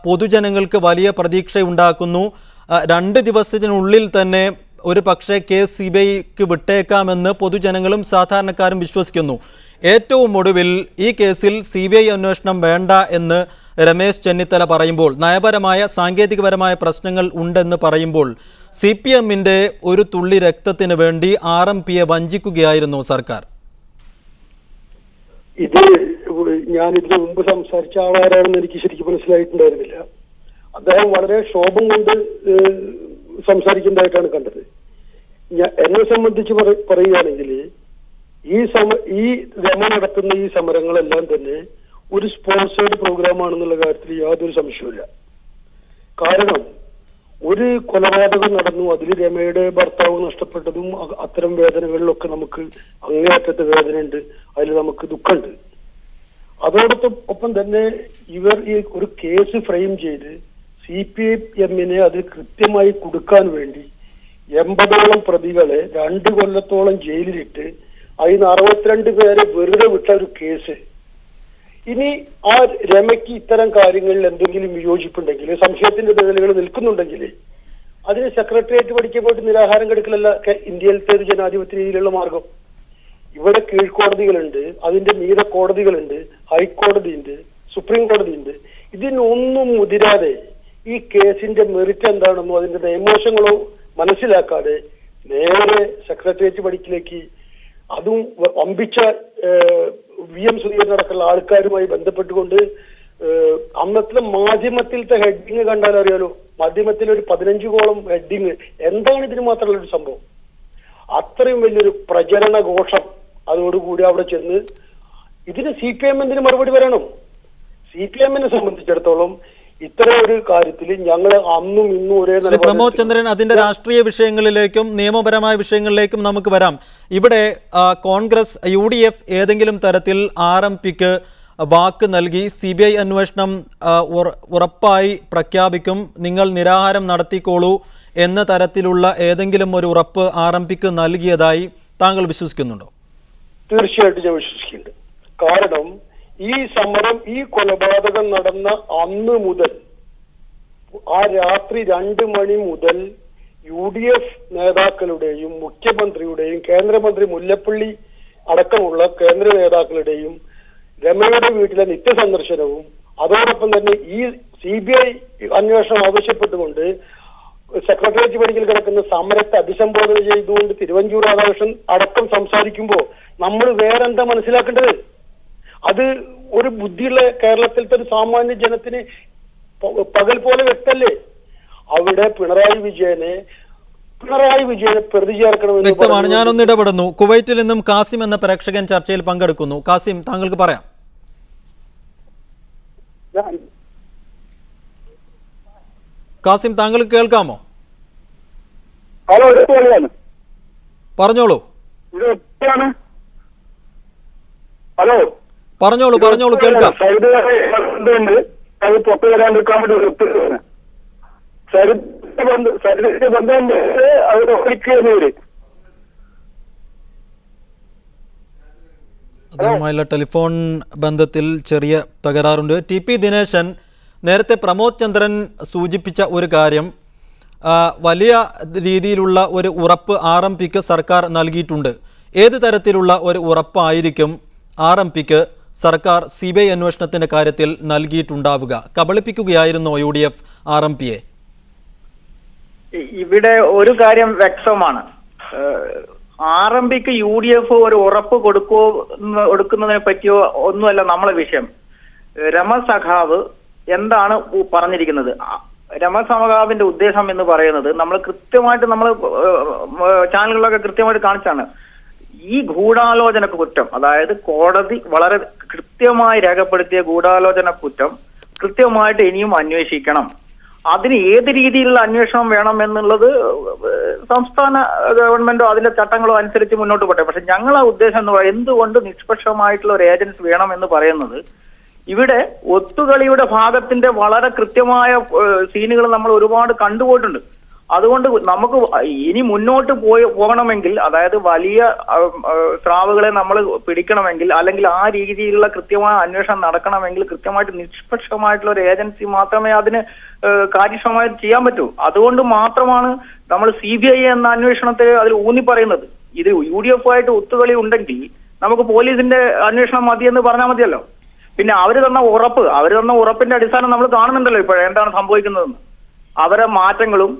പൊതുജനങ്ങൾക്ക് വലിയ പ്രതീക്ഷയുണ്ടാക്കുന്നു. 2 ദിവസത്തിനുള്ളിൽ തന്നെ ഒരു പക്ഷേ കേസ് CBIക്ക് വിട്ടേക്കാമെന്ന് പൊതുജനങ്ങളും സാധാരണക്കാരും വിശ്വസിക്കുന്നു. ഏറ്റവും ഒടുവിൽ ഈ കേസിൽ CBI അന്വേഷണം വേണ്ട എന്ന് രമേശ് ചെന്നിത്തല പറയുമ്പോൾ, നയപരമായ സാങ്കേതികപരമായ പ്രശ്നങ്ങൾ ഉണ്ടെന്ന് പറയുമ്പോൾ, CPMന്റെ ഒരു തുള്ളി രക്തത്തിന് വേണ്ടി RMPയെ വഞ്ചിക്കുകയായിരുന്നു സർക്കാർ. ഇത് ഞാൻ ഇതിനു മുമ്പ് സംസാരിച്ച ആളാരാണെന്ന് എനിക്ക് ശരിക്കും മനസ്സിലായിട്ടുണ്ടായിരുന്നില്ല. അദ്ദേഹം വളരെ ക്ഷോഭം കൊണ്ട് സംസാരിക്കുന്നതായിട്ടാണ് കണ്ടത്. എന്നെ സംബന്ധിച്ച് പറയുകയാണെങ്കിൽ ഈ രമ നടത്തുന്ന ഈ സമരങ്ങളെല്ലാം തന്നെ ഒരു സ്പോൺസേർഡ് പ്രോഗ്രാമാണെന്നുള്ള കാര്യത്തിൽ യാതൊരു സംശയവുമില്ല. കാരണം ഒരു കൊലപാതകം നടന്നു, അതിൽ രമയുടെ ഭർത്താവ് നഷ്ടപ്പെട്ടതും അത്തരം വേദനകളിലൊക്കെ നമുക്ക് അങ്ങേയറ്റത്തെ വേദനയുണ്ട്, അതിൽ നമുക്ക് ദുഃഖമുണ്ട്. അതോടൊപ്പം തന്നെ ഇവർ ഈ ഒരു കേസ് ഫ്രെയിം ചെയ്ത് CPMനെ അത് കൃത്യമായി കൊടുക്കാൻ വേണ്ടി 80ഓളം പ്രതികളെ 2 കൊല്ലത്തോളം ജയിലിലിട്ട് അതിന് 62 പേരെ വെറുതെ വിട്ട ഒരു കേസ്. ഇനി ആ രമയ്ക്ക് ഇത്തരം കാര്യങ്ങളിൽ എന്തെങ്കിലും വിയോജിപ്പുണ്ടെങ്കിൽ, സംശയത്തിന്റെ തെളിവുകൾ നിൽക്കുന്നുണ്ടെങ്കിൽ, അതിന് സെക്രട്ടേറിയറ്റ് പഠിക്കാൻ പോയിട്ട് നിരാഹാരം കെടുക്കലല്ല ഇന്ത്യയിലത്തെ ഒരു ജനാധിപത്യ രീതിയിലുള്ള മാർഗം. ഇവിടെ കീഴ്ക്കോടതികളുണ്ട്, അതിന്റെ മീത കോടതികളുണ്ട്, ഹൈക്കോടതിയുണ്ട്, സുപ്രീം കോടതിയുണ്ട്. ഇതിനൊന്നും മുതിരാതെ ഈ കേസിന്റെ മെറിറ്റ് എന്താണെന്നോ അതിന്റെ നിയമോശങ്ങളോ മനസ്സിലാക്കാതെ നേരെ സെക്രട്ടേറിയറ്റ് പഠിക്കിലേക്ക്, അതും വമ്പിച്ച VM സുധീരൻ അടക്കമുള്ള ആൾക്കാരുമായി ബന്ധപ്പെട്ടുകൊണ്ട് അന്നത്തെ മാധ്യമത്തിലത്തെ ഹെഡിങ് കണ്ടാൽ അറിയാലോ, മാധ്യമത്തിൽ ഒരു 15ഓളം ഹെഡിങ്. എന്താണ് ഇതിന് മാത്രമുള്ള ഒരു സംഭവം? അത്രയും വലിയൊരു പ്രചരണ ഘോഷം അതോടുകൂടി അവിടെ ചെന്ന് ഇതിന് CPM എന്തിന് മറുപടി പറയണം? CPMനെ സംബന്ധിച്ചിടത്തോളം ഇത്തരം ഒരു കാര്യത്തിൽ ഞങ്ങൾ അന്നും ഇന്നും ഒരേ ശ്രീ പ്രമോദ് ചന്ദ്രൻ, അതിന്റെ രാഷ്ട്രീയ വിഷയങ്ങളിലേക്കും നിയമപരമായ വിഷയങ്ങളിലേക്കും നമുക്ക് വരാം. ഇവിടെ കോൺഗ്രസ് UDF ഏതെങ്കിലും തരത്തിൽ RMPക്ക് വാക്ക് നൽകി CBI അന്വേഷണം ഉറപ്പായി പ്രഖ്യാപിക്കും, നിങ്ങൾ നിരാഹാരം നടത്തിക്കോളൂ എന്ന തരത്തിലുള്ള ഏതെങ്കിലും ഒരു ഉറപ്പ് RMPക്ക് നൽകിയതായി താങ്കൾ വിശ്വസിക്കുന്നുണ്ടോ? തീർച്ചയായിട്ടും ഞാൻ വിശ്വസിക്കുന്നുണ്ട്. കാരണം ഈ സമരം, ഈ കൊലപാതകം നടന്ന അന്ന് മുതൽ ആ രാത്രി 2 മണി മുതൽ UDF നേതാക്കളുടെയും മുഖ്യമന്ത്രിയുടെയും കേന്ദ്രമന്ത്രി മുല്ലപ്പള്ളി അടക്കമുള്ള കേന്ദ്ര നേതാക്കളുടെയും രമയുടെ വീട്ടിലെ നിത്യസന്ദർശനവും അതോടൊപ്പം തന്നെ ഈ CBI അന്വേഷണം ആവശ്യപ്പെട്ടുകൊണ്ട് സെക്രട്ടേറിയറ്റ് പടിക്കൽ കിടക്കുന്ന സമരത്തെ അഭിസംബോധന ചെയ്തുകൊണ്ട് തിരുവഞ്ചൂർ രാധാകൃഷ്ണൻ അടക്കം സംസാരിക്കുമ്പോൾ നമ്മൾ വേറെന്താ മനസ്സിലാക്കേണ്ടത്? അത് ഒരു ബുദ്ധിയുള്ള കേരളത്തിലത്തെ ഒരു സാമാന്യ ജനത്തിന് പകൽ പോലെ വ്യക്തല്ലേ? അവിടെ പിണറായി വിജയനെ പ്രതി ചേർക്കണമെന്ന് വ്യക്തമാണ്. ഞാനൊന്ന് ഇടപെടുന്നു. കുവൈറ്റിൽ നിന്നും കാസിം എന്ന പ്രേക്ഷകൻ ചർച്ചയിൽ പങ്കെടുക്കുന്നു. കാസിം, താങ്കൾക്ക് പറയാം. കാസിം, താങ്കൾക്ക് കേൾക്കാമോ? ഹലോ, പറഞ്ഞോളൂ. ഹലോ, പറഞ്ഞോളൂ കേൾക്കാം. പുറത്തു വരാണ്ടിരിക്കാൻ വേണ്ടി അതുമായുള്ള ടെലിഫോൺ ബന്ധത്തിൽ ചെറിയ തകരാറുണ്ട്. TP ദിനേശൻ, നേരത്തെ പ്രമോദ് ചന്ദ്രൻ സൂചിപ്പിച്ച ഒരു കാര്യം, വലിയ രീതിയിലുള്ള ഒരു ഉറപ്പ് RMPക്ക് സർക്കാർ നൽകിയിട്ടുണ്ട്. ഏത് തരത്തിലുള്ള ഒരു ഉറപ്പായിരിക്കും RMPക്ക് സർക്കാർ CBI അന്വേഷണത്തിന്റെ കാര്യത്തിൽ നൽകിയിട്ടുണ്ടാവുക? കബളിപ്പിക്കുകയായിരുന്നോ UDF RMPയെ? ഇവിടെ ഒരു കാര്യം വ്യക്തമാണ്. RMPക്ക് UDF ഒരു ഉറപ്പ് കൊടുക്കുന്നതിനെ പറ്റിയോ ഒന്നുമല്ല നമ്മളെ വിഷയം. രമേശ് സഖാവ് എന്താണ് പറഞ്ഞിരിക്കുന്നത്? രമേശ് സഖാവിന്റെ ഉദ്ദേശം എന്ന് പറയുന്നത് നമ്മൾ കൃത്യമായിട്ട് ചാനലുകളൊക്കെ കൃത്യമായിട്ട് കാണിച്ചാണ്. ഈ ഗൂഢാലോചന കുറ്റം, അതായത് കോടതി വളരെ കൃത്യമായി രേഖപ്പെടുത്തിയ ഗൂഢാലോചന കുറ്റം കൃത്യമായിട്ട് ഇനിയും അന്വേഷിക്കണം. അതിന് ഏത് രീതിയിലുള്ള അന്വേഷണം വേണം എന്നുള്ളത് സംസ്ഥാന ഗവൺമെന്റോ അതിന്റെ ചട്ടങ്ങളോ അനുസരിച്ച് മുന്നോട്ട് പോട്ടെ. പക്ഷെ ഞങ്ങളെ ഉദ്ദേശം എന്ന് പറയുന്നത് എന്തുകൊണ്ട് നിഷ്പക്ഷമായിട്ടുള്ള ഒരു ഏജൻസി വേണം എന്ന് പറയുന്നത്, ഇവിടെ ഒത്തുകളിയുടെ ഭാഗത്തിന്റെ വളരെ കൃത്യമായ സീനുകൾ നമ്മൾ ഒരുപാട് കണ്ടുപോയിട്ടുണ്ട്. അതുകൊണ്ട് നമുക്ക് ഇനി മുന്നോട്ട് പോകണമെങ്കിൽ, അതായത് വലിയ സ്രാവുകളെ നമ്മൾ പിടിക്കണമെങ്കിൽ, അല്ലെങ്കിൽ ആ രീതിയിലുള്ള കൃത്യമായ അന്വേഷണം നടക്കണമെങ്കിൽ കൃത്യമായിട്ട് നിഷ്പക്ഷമായിട്ടുള്ള ഒരു ഏജൻസി മാത്രമേ അതിന് കാര്യക്ഷമമായി ചെയ്യാൻ പറ്റൂ. അതുകൊണ്ട് മാത്രമാണ് നമ്മൾ CBI എന്ന അന്വേഷണത്തെ അതിൽ ഊന്നി പറയുന്നത്. ഇത് UDF ആയിട്ട് ഒത്തുകളി ഉണ്ടെങ്കിൽ നമുക്ക് പോലീസിന്റെ അന്വേഷണം മതിയെന്ന് പറഞ്ഞാൽ മതിയല്ലോ. പിന്നെ അവർ തന്ന ഉറപ്പിന്റെ അടിസ്ഥാനം നമ്മൾ കാണുന്നുണ്ടല്ലോ ഇപ്പോൾ എന്താണ് സംഭവിക്കുന്നതെന്ന്. അവരെ മാറ്റങ്ങളും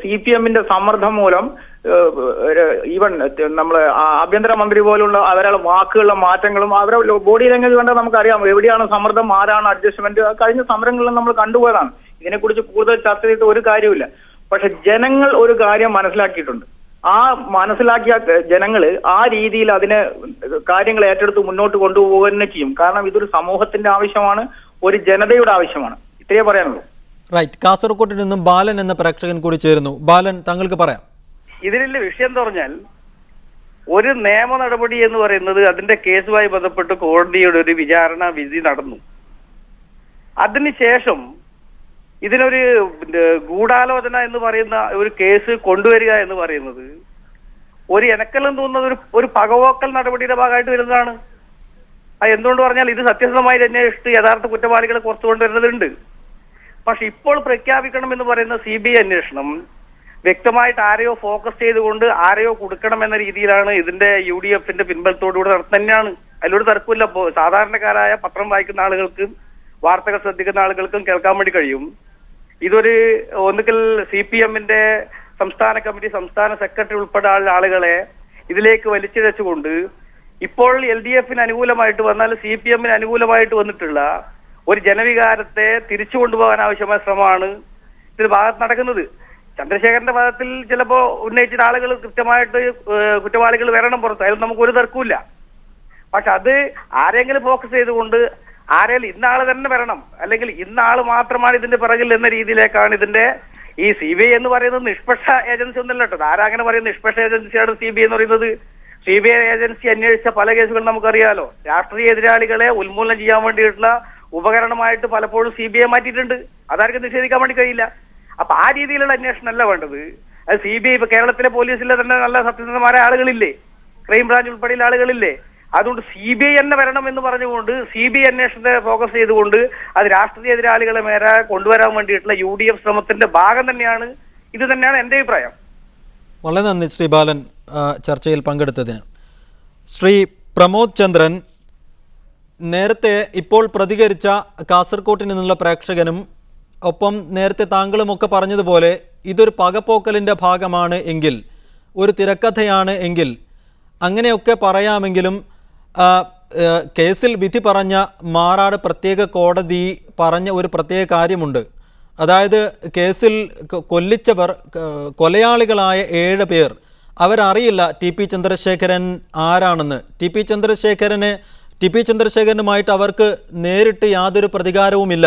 CPMന്റെ സമ്മർദ്ദം മൂലം ഈവൻ നമ്മള് ആഭ്യന്തരമന്ത്രി പോലുള്ള അവരുടെ വാക്കുകളുടെ മാറ്റങ്ങളും അവരുടെ ബോഡി ലാംഗ്വേജ് കണ്ടാൽ നമുക്കറിയാം എവിടെയാണ് സമ്മർദ്ദം, ആരാണ് അഡ്ജസ്റ്റ്മെന്റ്. കഴിഞ്ഞ സമരങ്ങളിൽ നമ്മൾ കണ്ടുപോയതാണ്. ഇതിനെക്കുറിച്ച് കൂടുതൽ ചർച്ച ചെയ്തിട്ട് ഒരു കാര്യമില്ല. പക്ഷെ ജനങ്ങൾ ഒരു കാര്യം മനസ്സിലാക്കിയിട്ടുണ്ട്. ആ മനസ്സിലാക്കിയ ജനങ്ങൾ ആ രീതിയിൽ അതിനെ കാര്യങ്ങൾ ഏറ്റെടുത്ത് മുന്നോട്ട് കൊണ്ടുപോകുക തന്നെ ചെയ്യും. കാരണം ഇതൊരു സമൂഹത്തിന്റെ ആവശ്യമാണ്, ഒരു ജനതയുടെ ആവശ്യമാണ്. ഇത്രയേ പറയാനുള്ളൂ. റൈറ്റ്. കാസർകോട്ടിൽ നിന്നും ബാലൻ എന്ന പ്രേക്ഷകൻ കൂടി ചേരുന്നു. ബാലൻ, താങ്കൾക്ക് പറയാം. ഇതിലുള്ള വിഷയം എന്ന് പറഞ്ഞാൽ, ഒരു നിയമ നടപടി എന്ന് പറയുന്നത് അതിന്റെ കേസുമായി ബന്ധപ്പെട്ട് കോടതിയുടെ ഒരു വിചാരണ വിധി നടന്നു. അതിനുശേഷം ഇതിനൊരു ഗൂഢാലോചന എന്ന് പറയുന്ന ഒരു കേസ് കൊണ്ടുവരിക എന്ന് പറയുന്നത് എനക്കെല്ലാം തോന്നുന്നത് ഒരു പകവോക്കൽ നടപടിയുടെ ഭാഗമായിട്ട് വരുന്നതാണ്. അത് എന്തുകൊണ്ട് പറഞ്ഞാൽ ഇത് സത്യസന്ധമായി അന്വേഷിച്ച് യഥാർത്ഥ കുറ്റവാളികളെ പുറത്തു കൊണ്ടുവരുന്നതുണ്ട്. പക്ഷെ ഇപ്പോൾ പ്രഖ്യാപിക്കണം എന്ന് പറയുന്ന CBI അന്വേഷണം വ്യക്തമായിട്ട് ആരെയോ ഫോക്കസ് ചെയ്തുകൊണ്ട് ആരെയോ കൊടുക്കണം എന്ന രീതിയിലാണ് ഇതിന്റെ UDFന്റെ പിൻബലത്തോടുകൂടി തന്നെയാണ്. അതിലൂടെ തർക്കമില്ല. സാധാരണക്കാരായ പത്രം വായിക്കുന്ന ആളുകൾക്കും വാർത്തകൾ ശ്രദ്ധിക്കുന്ന ആളുകൾക്കും കേൾക്കാൻ വേണ്ടി കഴിയും. ഇതൊരു ഒന്നുകിൽ CPMന്റെ സംസ്ഥാന കമ്മിറ്റി, സംസ്ഥാന സെക്രട്ടറി ഉൾപ്പെടെ ആളുകളെ ഇതിലേക്ക് വലിച്ചിഴച്ചുകൊണ്ട് ഇപ്പോൾ LDFന് അനുകൂലമായിട്ട് വന്നാൽ CPMന് അനുകൂലമായിട്ട് വന്നിട്ടുള്ള ഒരു ജനവികാരത്തെ തിരിച്ചു കൊണ്ടുപോകാൻ ആവശ്യമായ ശ്രമമാണ് ഇതിന്റെ ഭാഗത്ത് നടക്കുന്നത്. ചന്ദ്രശേഖരന്റെ ഭാഗത്തിൽ ചിലപ്പോ ഉന്നയിച്ച ആളുകൾ കൃത്യമായിട്ട് കുറ്റവാളികൾ വരണം പുറത്ത്, അതിൽ നമുക്ക് ഒരു തർക്കമില്ല. പക്ഷെ അത് ആരെങ്കിലും ഫോക്കസ് ചെയ്തുകൊണ്ട് ആരെങ്കിലും ഇന്നാള് തന്നെ വരണം, അല്ലെങ്കിൽ ഇന്നാള് മാത്രമാണ് ഇതിന്റെ പിറകിൽ എന്ന രീതിയിലേക്കാണ് ഇതിന്റെ ഈ CBI എന്ന് പറയുന്നത് നിഷ്പക്ഷ ഏജൻസി ഒന്നല്ല കേട്ടോ. ആരാ അങ്ങനെ പറയുന്നത് നിഷ്പക്ഷ ഏജൻസിയാണ് CBI എന്ന് പറയുന്നത്? CBI ഏജൻസി അന്വേഷിച്ച പല കേസുകളും നമുക്കറിയാലോ. രാഷ്ട്രീയ എതിരാളികളെ ഉന്മൂലനം ചെയ്യാൻ വേണ്ടിയിട്ടുള്ള ഉപകരണമായിട്ട് പലപ്പോഴും CBI മാറ്റിയിട്ടുണ്ട്. അതാർക്കും നിഷേധിക്കാൻ വേണ്ടി കഴിയില്ല. അപ്പൊ ആ രീതിയിലുള്ള അന്വേഷണം അല്ല വേണ്ടത്. അത് CBI ഇപ്പൊ കേരളത്തിലെ പോലീസിലെ തന്നെ നല്ല സത്യസന്ധമായ ആളുകളില്ലേ, ക്രൈംബ്രാഞ്ച് ഉൾപ്പെടെയുള്ള ആളുകളില്ലേ. അതുകൊണ്ട് CBI തന്നെ വരണം എന്ന് പറഞ്ഞുകൊണ്ട് CBI അന്വേഷണത്തെ ഫോക്കസ് ചെയ്തുകൊണ്ട് അത് രാഷ്ട്രീയ എതിരാളികളെ മേലെ കൊണ്ടുവരാൻ വേണ്ടിയിട്ടുള്ള UDF ശ്രമത്തിന്റെ ഭാഗം തന്നെയാണ് ഇത് തന്നെയാണ് എന്റെ അഭിപ്രായം. വളരെ നന്ദി ശ്രീ ബാലൻ ചർച്ചയിൽ പങ്കെടുത്തതിന്. ശ്രീ പ്രമോദ് ചന്ദ്രൻ, നേരത്തെ ഇപ്പോൾ പ്രതികരിച്ച കാസർകോട്ടിൽ നിന്നുള്ള പ്രേക്ഷകനും ഒപ്പം നേരത്തെ താങ്കളുമൊക്കെ പറഞ്ഞതുപോലെ ഇതൊരു പകപോക്കലിൻ്റെ ഭാഗമാണ് എങ്കിൽ, ഒരു തിരക്കഥയാണ് എങ്കിൽ അങ്ങനെയൊക്കെ പറയാമെങ്കിലും കേസിൽ വിധി പറഞ്ഞ മാറാട് പ്രത്യേക കോടതി പറഞ്ഞ ഒരു പ്രത്യേക കാര്യമുണ്ട്. അതായത് കേസിൽ കൊല്ലിച്ചവർ, കൊലയാളികളായ 7 പേർ, അവരറിയില്ല TP ചന്ദ്രശേഖരൻ ആരാണെന്ന്. TP ചന്ദ്രശേഖരനുമായിട്ട് അവർക്ക് നേരിട്ട് യാതൊരു പ്രതികാരവുമില്ല.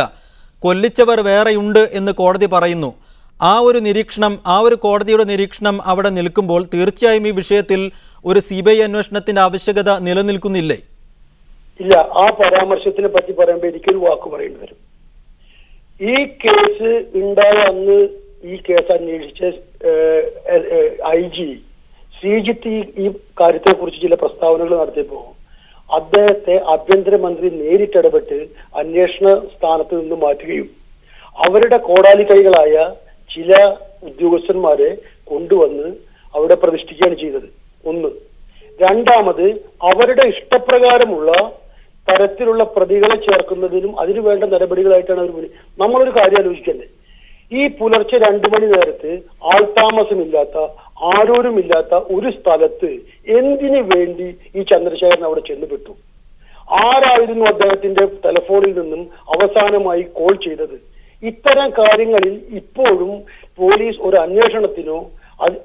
കൊല്ലിച്ചവർ വേറെയുണ്ട് എന്ന് കോടതി പറയുന്നു. ആ ഒരു നിരീക്ഷണം, ആ ഒരു കോടതിയുടെ നിരീക്ഷണം അവിടെ നിൽക്കുമ്പോൾ തീർച്ചയായും ഈ വിഷയത്തിൽ ഒരു CBI അന്വേഷണത്തിന്റെ ആവശ്യകത നിലനിൽക്കുന്നില്ലേ? ഇല്ല. ആ പരാമർശത്തിനെ പറ്റി പറയുമ്പോൾ എനിക്കൊരു വാക്ക് പറയേണ്ടി വരും. ഈ കേസ് ഉണ്ടായ അന്ന് ഈ കേസ് അന്വേഷിച്ച IG ശ്രീജിത്ത് ഈ കാര്യത്തെ കുറിച്ച് ചില പ്രസ്താവനകൾ നടത്തിയപ്പോൾ അദ്ദേഹത്തെ ആഭ്യന്തരമന്ത്രി നേരിട്ടിടപെട്ട് അന്വേഷണ സ്ഥാനത്ത് നിന്ന് മാറ്റുകയും അവരുടെ കോടാലി കൈകളായ ചില ഉദ്യോഗസ്ഥന്മാരെ കൊണ്ടുവന്ന് അവിടെ പ്രതിഷ്ഠിക്കുകയാണ് ചെയ്തത്. ഒന്ന്. രണ്ടാമത്, അവരുടെ ഇഷ്ടപ്രകാരമുള്ള തരത്തിലുള്ള പ്രതികളെ ചേർക്കുന്നതിനും അതിനു വേണ്ട നടപടികളായിട്ടാണ് അവർ. നമ്മളൊരു കാര്യം ആലോചിക്കണ്ടേ, ഈ പുലർച്ചെ 2 മണി നേരത്ത് ആൾതാമസമില്ലാത്ത ആരോരുമില്ലാത്ത ഒരു സ്ഥലത്ത് എന്തിനു വേണ്ടി ഈ ചന്ദ്രശേഖരൻ അവിടെ ചെന്നുപെട്ടു? ആരായിരുന്നു അദ്ദേഹത്തിന്റെ ടെലിഫോണിൽ നിന്നും അവസാനമായി കോൾ ചെയ്തത്? ഇത്തരം കാര്യങ്ങളിൽ ഇപ്പോഴും പോലീസ് ഒരു അന്വേഷണത്തിനോ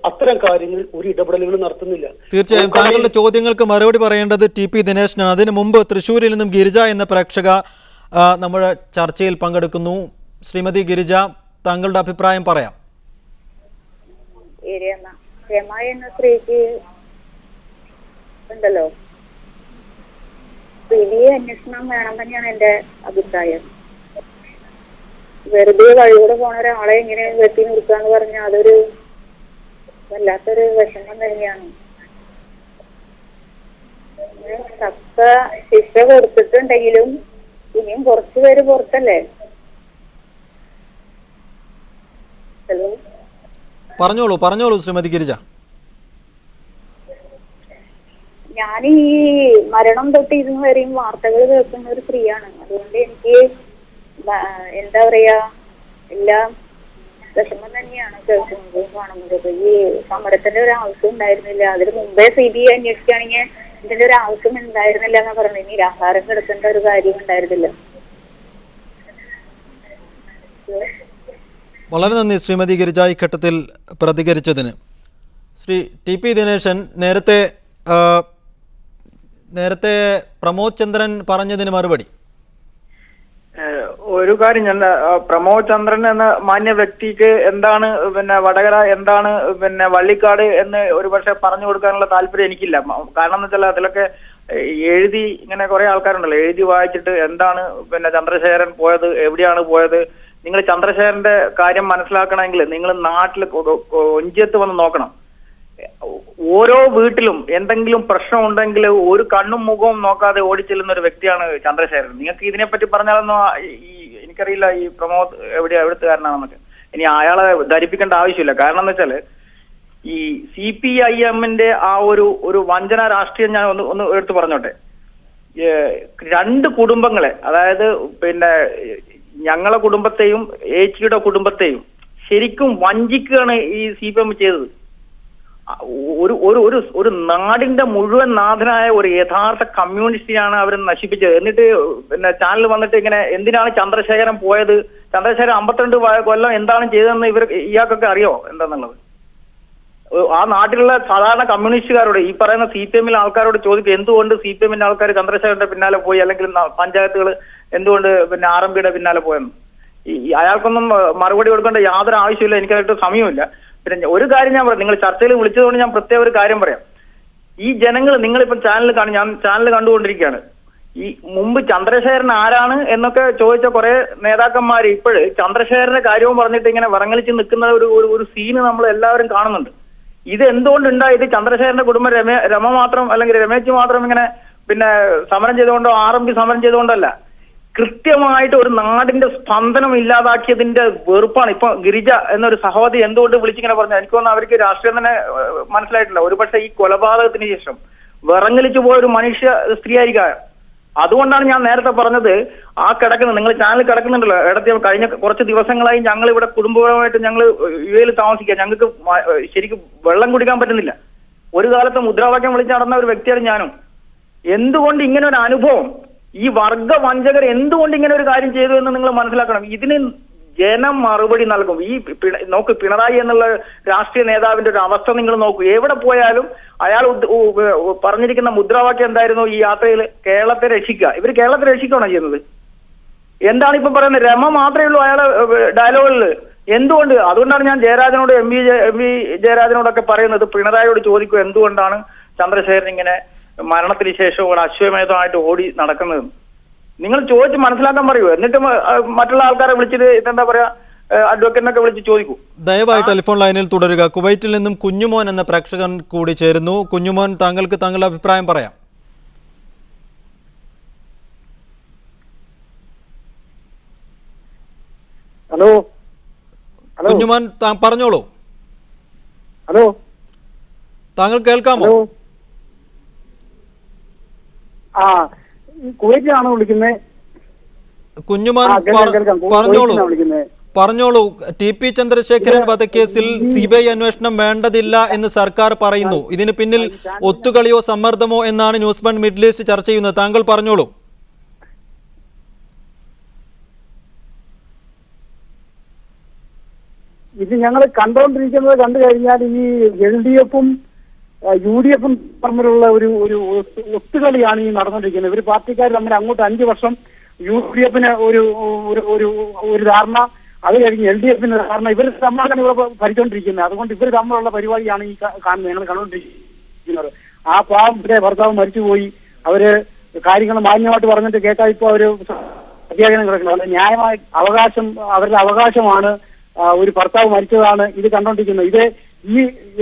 അത്തരം കാര്യങ്ങൾ ഒരു ഇടപെടലുകൾ നടത്തുന്നില്ല. തീർച്ചയായും താങ്കളുടെ ചോദ്യങ്ങൾക്ക് മറുപടി പറയേണ്ടത് TP ദിനേശനാണ്. അതിനു മുമ്പ് തൃശ്ശൂരിൽ നിന്നും ഗിരിജ എന്ന പ്രേക്ഷക നമ്മുടെ ചർച്ചയിൽ പങ്കെടുക്കുന്നു. ശ്രീമതി ഗിരിജ, താങ്കളുടെ അഭിപ്രായം പറയാം. രമ എന്ന സ്ത്രീക്ക് ഉണ്ടല്ലോ വലിയ അന്വേഷണം വേണം തന്നെയാണ് എന്റെ അഭിപ്രായം. വെറുതെ വഴികൂടെ പോണ ഒരാളെ ഇങ്ങനെ വെട്ടി നിർത്താന്ന് പറഞ്ഞാൽ അതൊരു വല്ലാത്തൊരു വിഷമം തന്നെയാണ്. തക്ക ശിക്ഷ കൊടുത്തിട്ടുണ്ടെങ്കിലും ഇനിയും കുറച്ചു പേര് പുറത്തല്ലേ. ഹലോ, പറഞ്ഞോളൂ ശ്രീമതി ഗിരിജ. ഞാൻ ഈ മരണം തൊട്ട് ഇന്ന് വരെയും വാർത്തകൾ കേൾക്കുന്ന ഒരു സ്ത്രീയാണ്. അതുകൊണ്ട് എനിക്ക് എന്താ പറയാ, എല്ലാം വിഷമം തന്നെയാണ് കേൾക്കുന്നതും കാണുന്നത്. ഈ സമരത്തിന്റെ ഒരു ആവശ്യം ഉണ്ടായിരുന്നില്ല. അതിന് മുമ്പേ CBI അന്വേഷിക്കുകയാണെങ്കിൽ ഇതിന്റെ ഒരു ആവശ്യം ഉണ്ടായിരുന്നില്ല എന്നാ പറഞ്ഞു. നിരാഹാരം കിടക്കേണ്ട ഒരു കാര്യം ഉണ്ടായിരുന്നില്ല. വളരെ നന്ദി ശ്രീമതി ഗിരിജ ഈ ഘട്ടത്തിൽ പ്രതികരിച്ചതിന്. ശ്രീ TP ദിനേശൻ, നേരത്തെ പ്രമോദ് ചന്ദ്രൻ പറഞ്ഞതിന് മറുപടി. ഒരു കാര്യം, ഞാൻ പ്രമോദ് ചന്ദ്രൻ എന്ന മാന്യ വ്യക്തിക്ക് എന്താണ് വടകര, എന്താണ് വള്ളിക്കാട് എന്ന് ഒരുപക്ഷെ പറഞ്ഞു കൊടുക്കാനുള്ള താല്പര്യം എനിക്കില്ല. കാരണം എന്ന് വെച്ചാൽ അതിലൊക്കെ എഴുതി ഇങ്ങനെ കുറെ ആൾക്കാരുണ്ടല്ലോ, എഴുതി വായിച്ചിട്ട് എന്താണ് ചന്ദ്രശേഖരൻ പോയത്, എവിടെയാണ് പോയത്. നിങ്ങൾ ചന്ദ്രശേഖരന്റെ കാര്യം മനസ്സിലാക്കണമെങ്കിൽ നിങ്ങൾ നാട്ടിൽ ഒഞ്ചിയത്ത് വന്ന് നോക്കണം. ഓരോ വീട്ടിലും എന്തെങ്കിലും പ്രശ്നം ഉണ്ടെങ്കിൽ ഒരു കണ്ണും മുഖവും നോക്കാതെ ഓടിച്ചെല്ലുന്ന ഒരു വ്യക്തിയാണ് ചന്ദ്രശേഖരൻ. നിങ്ങൾക്ക് ഇതിനെപ്പറ്റി പറഞ്ഞാലൊന്നും എനിക്കറിയില്ല ഈ പ്രമോദ് എവിടുത്തുകാരനാണെന്നൊക്കെ. ഇനി അയാളെ ധരിപ്പിക്കേണ്ട ആവശ്യമില്ല. കാരണം എന്ന് വെച്ചാല് ഈ CPIM-ന്റെ ആ ഒരു വഞ്ചന രാഷ്ട്രീയം ഞാൻ ഒന്ന് എടുത്തു പറഞ്ഞോട്ടെ. 2 കുടുംബങ്ങളെ, അതായത് ഞങ്ങളെ കുടുംബത്തെയും ഏച്ചിയുടെ കുടുംബത്തെയും ശരിക്കും വഞ്ചിക്കുകയാണ് ഈ CPM ചെയ്തത്. ഒരു നാടിന്റെ മുഴുവൻ നാഥനായ ഒരു യഥാർത്ഥ കമ്മ്യൂണിസ്റ്റിയാണ് അവർ നശിപ്പിച്ചത്. എന്നിട്ട് ചാനൽ വന്നിട്ട് ഇങ്ങനെ എന്തിനാണ് ചന്ദ്രശേഖരൻ പോയത്, ചന്ദ്രശേഖരൻ 52 കൊല്ലം എന്താണ് ചെയ്തതെന്ന് ഇയാൾക്കൊക്കെ അറിയോ എന്താന്നുള്ളത്? ആ നാട്ടിലുള്ള സാധാരണ കമ്മ്യൂണിസ്റ്റുകാരോട്, ഈ പറയുന്ന CPM-ലെ ആൾക്കാരോട് ചോദിക്കും എന്തുകൊണ്ട് CPM-ന്റെ ആൾക്കാർ ചന്ദ്രശേഖരന്റെ പിന്നാലെ പോയി, അല്ലെങ്കിൽ പഞ്ചായത്തുകൾ എന്തുകൊണ്ട് RMPയുടെ പിന്നാലെ പോയെന്ന്. അയാൾക്കൊന്നും മറുപടി കൊടുക്കേണ്ട യാതൊരു ആവശ്യമില്ല. എനിക്കതായിട്ട് സമയമില്ല. പിന്നെ ഒരു കാര്യം ഞാൻ പറയാം, നിങ്ങൾ ചർച്ചയിൽ വിളിച്ചതുകൊണ്ട് ഞാൻ പ്രത്യേക ഒരു കാര്യം പറയാം. ഈ ജനങ്ങൾ, നിങ്ങളിപ്പം ഞാൻ ചാനൽ കണ്ടുകൊണ്ടിരിക്കുകയാണ്. ഈ മുമ്പ് ചന്ദ്രശേഖരൻ ആരാണ് എന്നൊക്കെ ചോദിച്ച കുറെ നേതാക്കന്മാർ ഇപ്പോഴ് ചന്ദ്രശേഖരന്റെ കാര്യവും പറഞ്ഞിട്ട് ഇങ്ങനെ വിറങ്ങലിച്ച് നിൽക്കുന്ന ഒരു സീന് നമ്മൾ എല്ലാവരും കാണുന്നുണ്ട്. ഇത് എന്തുകൊണ്ടുണ്ടായത്? ചന്ദ്രശേഖരന്റെ കുടുംബം രമ മാത്രം അല്ലെങ്കിൽ രമേശ് മാത്രം ഇങ്ങനെ സമരം ചെയ്തുകൊണ്ടോ RMP സമരം ചെയ്തുകൊണ്ടല്ല, കൃത്യമായിട്ട് ഒരു നാടിന്റെ സ്പന്ദനം ഇല്ലാതാക്കിയതിന്റെ വെറുപ്പാണ്. ഇപ്പൊ ഗിരിജ എന്നൊരു സഹോദരി എന്തുകൊണ്ട് വിളിച്ചിങ്ങനെ പറഞ്ഞു, എനിക്ക് തോന്നുന്നു അവർക്ക് രാഷ്ട്രീയം തന്നെ മനസ്സിലായിട്ടില്ല. ഒരുപക്ഷെ ഈ കൊലപാതകത്തിന് ശേഷം വിറങ്ങലിച്ചു പോയ ഒരു മനുഷ്യ സ്ത്രീ ആയിരിക്കാം. അതുകൊണ്ടാണ് ഞാൻ നേരത്തെ പറഞ്ഞത്, ആ കിടക്കുന്നത്, നിങ്ങൾ ചാനൽ കിടക്കുന്നുണ്ടല്ലോ ഇടത്തെ, കഴിഞ്ഞ കുറച്ച് ദിവസങ്ങളായി ഞങ്ങൾ ഇവിടെ കുടുംബപരമായിട്ട് ഞങ്ങൾ UAE-ൽ താമസിക്കുക. ഞങ്ങൾക്ക് ശരിക്കും വെള്ളം കുടിക്കാൻ പറ്റുന്നില്ല. ഒരു കാലത്ത് മുദ്രാവാക്യം വിളിച്ച് നടന്ന ഒരു വ്യക്തിയാണ് ഞാനും. എന്തുകൊണ്ട് ഇങ്ങനെ ഒരു അനുഭവം, ഈ വർഗ വഞ്ചകർ എന്തുകൊണ്ട് ഇങ്ങനെ ഒരു കാര്യം ചെയ്തു എന്ന് നിങ്ങൾ മനസ്സിലാക്കണം. ഇതിന് ജനം മറുപടി നൽകും. ഈ നോക്ക്, പിണറായി എന്നുള്ള രാഷ്ട്രീയ നേതാവിന്റെ ഒരു അവസ്ഥ നിങ്ങൾ നോക്കൂ. എവിടെ പോയാലും അയാൾ പറഞ്ഞിരിക്കുന്ന മുദ്രാവാക്യം എന്തായിരുന്നു? ഈ യാത്രയിൽ കേരളത്തെ രക്ഷിക്കുക. ഇവർ കേരളത്തെ രക്ഷിക്കുകയാണോ ചെയ്യുന്നത്? എന്താണ് ഇപ്പൊ പറയുന്നത്? രമ മാത്രമേ ഉള്ളൂ അയാളെ ഡയലോഗുകളിൽ. എന്തുകൊണ്ട്? അതുകൊണ്ടാണ് ഞാൻ ജയരാജനോട് എം വി ജയരാജനോടൊക്കെ പറയുന്നത്, പിണറായിയോട് ചോദിക്കുക എന്തുകൊണ്ടാണ് ചന്ദ്രശേഖരൻ ഇങ്ങനെ മരണത്തിന് ശേഷം ഒരു അശ്വമേധമായിട്ട് ഓടി നടക്കുന്നത്. നിങ്ങൾ ചോദിച്ച് മനസ്സിലാക്കാൻ പറയൂ. എന്നിട്ട് മറ്റുള്ള ആൾക്കാരെ വിളിച്ചിട്ട് ഇതെന്താ പറയാ, അഡ്വക്കേറ്റിനൊക്കെ വിളിച്ച് ചോദിക്കൂ. ദയവായി ടെലിഫോൺ ലൈനിൽ തുടരുക. കുവൈറ്റിൽ നിന്നും കുഞ്ഞുമോൻ എന്ന പ്രേക്ഷകൻ കൂടി ചേരുന്നു. കുഞ്ഞുമോൻ, താങ്കൾക്ക് താങ്കളുടെ അഭിപ്രായം പറയാം. ഹലോ കുഞ്ഞുമോൻ, പറഞ്ഞോളൂ. ഹലോ, താങ്കൾ കേൾക്കാമോ? കുവൈറ്റിലാണോ വിളിക്കുന്നത്? കുഞ്ഞുമോൻ പറഞ്ഞോളൂ. പറഞ്ഞോളൂ. ടി.പി. ചന്ദ്രശേഖരൻ വധക്കേസിൽ CBI അന്വേഷണം വേണ്ടതില്ല എന്ന് സർക്കാർ പറയുന്നു. ഇതിന് പിന്നിൽ ഒത്തുകളിയോ സമ്മർദ്ദമോ എന്നാണ് ന്യൂസ് വൺ മിഡിൽ ഈസ്റ്റ് ചർച്ച ചെയ്യുന്നത്. താങ്കൾ പറഞ്ഞോളൂ. ഇത് ഞങ്ങൾ കണ്ടുകൊണ്ടിരിക്കുന്നത് കണ്ടു കഴിഞ്ഞാൽ ഈ LDF-ഉം UDF-ഉം തമ്മിലുള്ള ഒരു ഒത്തുകളിയാണ് ഈ നടന്നുകൊണ്ടിരിക്കുന്നത്. ഇവർ പാർട്ടിക്കാർ തമ്മിൽ അങ്ങോട്ട് 5 വർഷം UDF-ന് ഒരു ധാരണ, അത് കഴിഞ്ഞ് LDF-ന് ധാരണ. ഇവർ തമ്മിലാണ് ഇവിടെ ഭരിച്ചുകൊണ്ടിരിക്കുന്നത്. അതുകൊണ്ട് ഇവർ തമ്മിലുള്ള പരിപാടിയാണ് ഈ കാണുന്നത്, ഞങ്ങൾ കണ്ടുകൊണ്ടിരിക്കുന്നത്. ആ പാവത്തിന്റെ ഭർത്താവ് മരിച്ചുപോയി. അവര് കാര്യങ്ങൾ മാന്യമായിട്ട് പറഞ്ഞിട്ട് കേട്ടാ ഇപ്പൊ അവര് അധ്യാപനം കിടക്കുന്നത്. ന്യായമായ അവകാശം, അവരുടെ അവകാശമാണ്. ഒരു ഭർത്താവ് മരിച്ചതാണ് ഇത് കണ്ടോണ്ടിരിക്കുന്നത്. ഇത്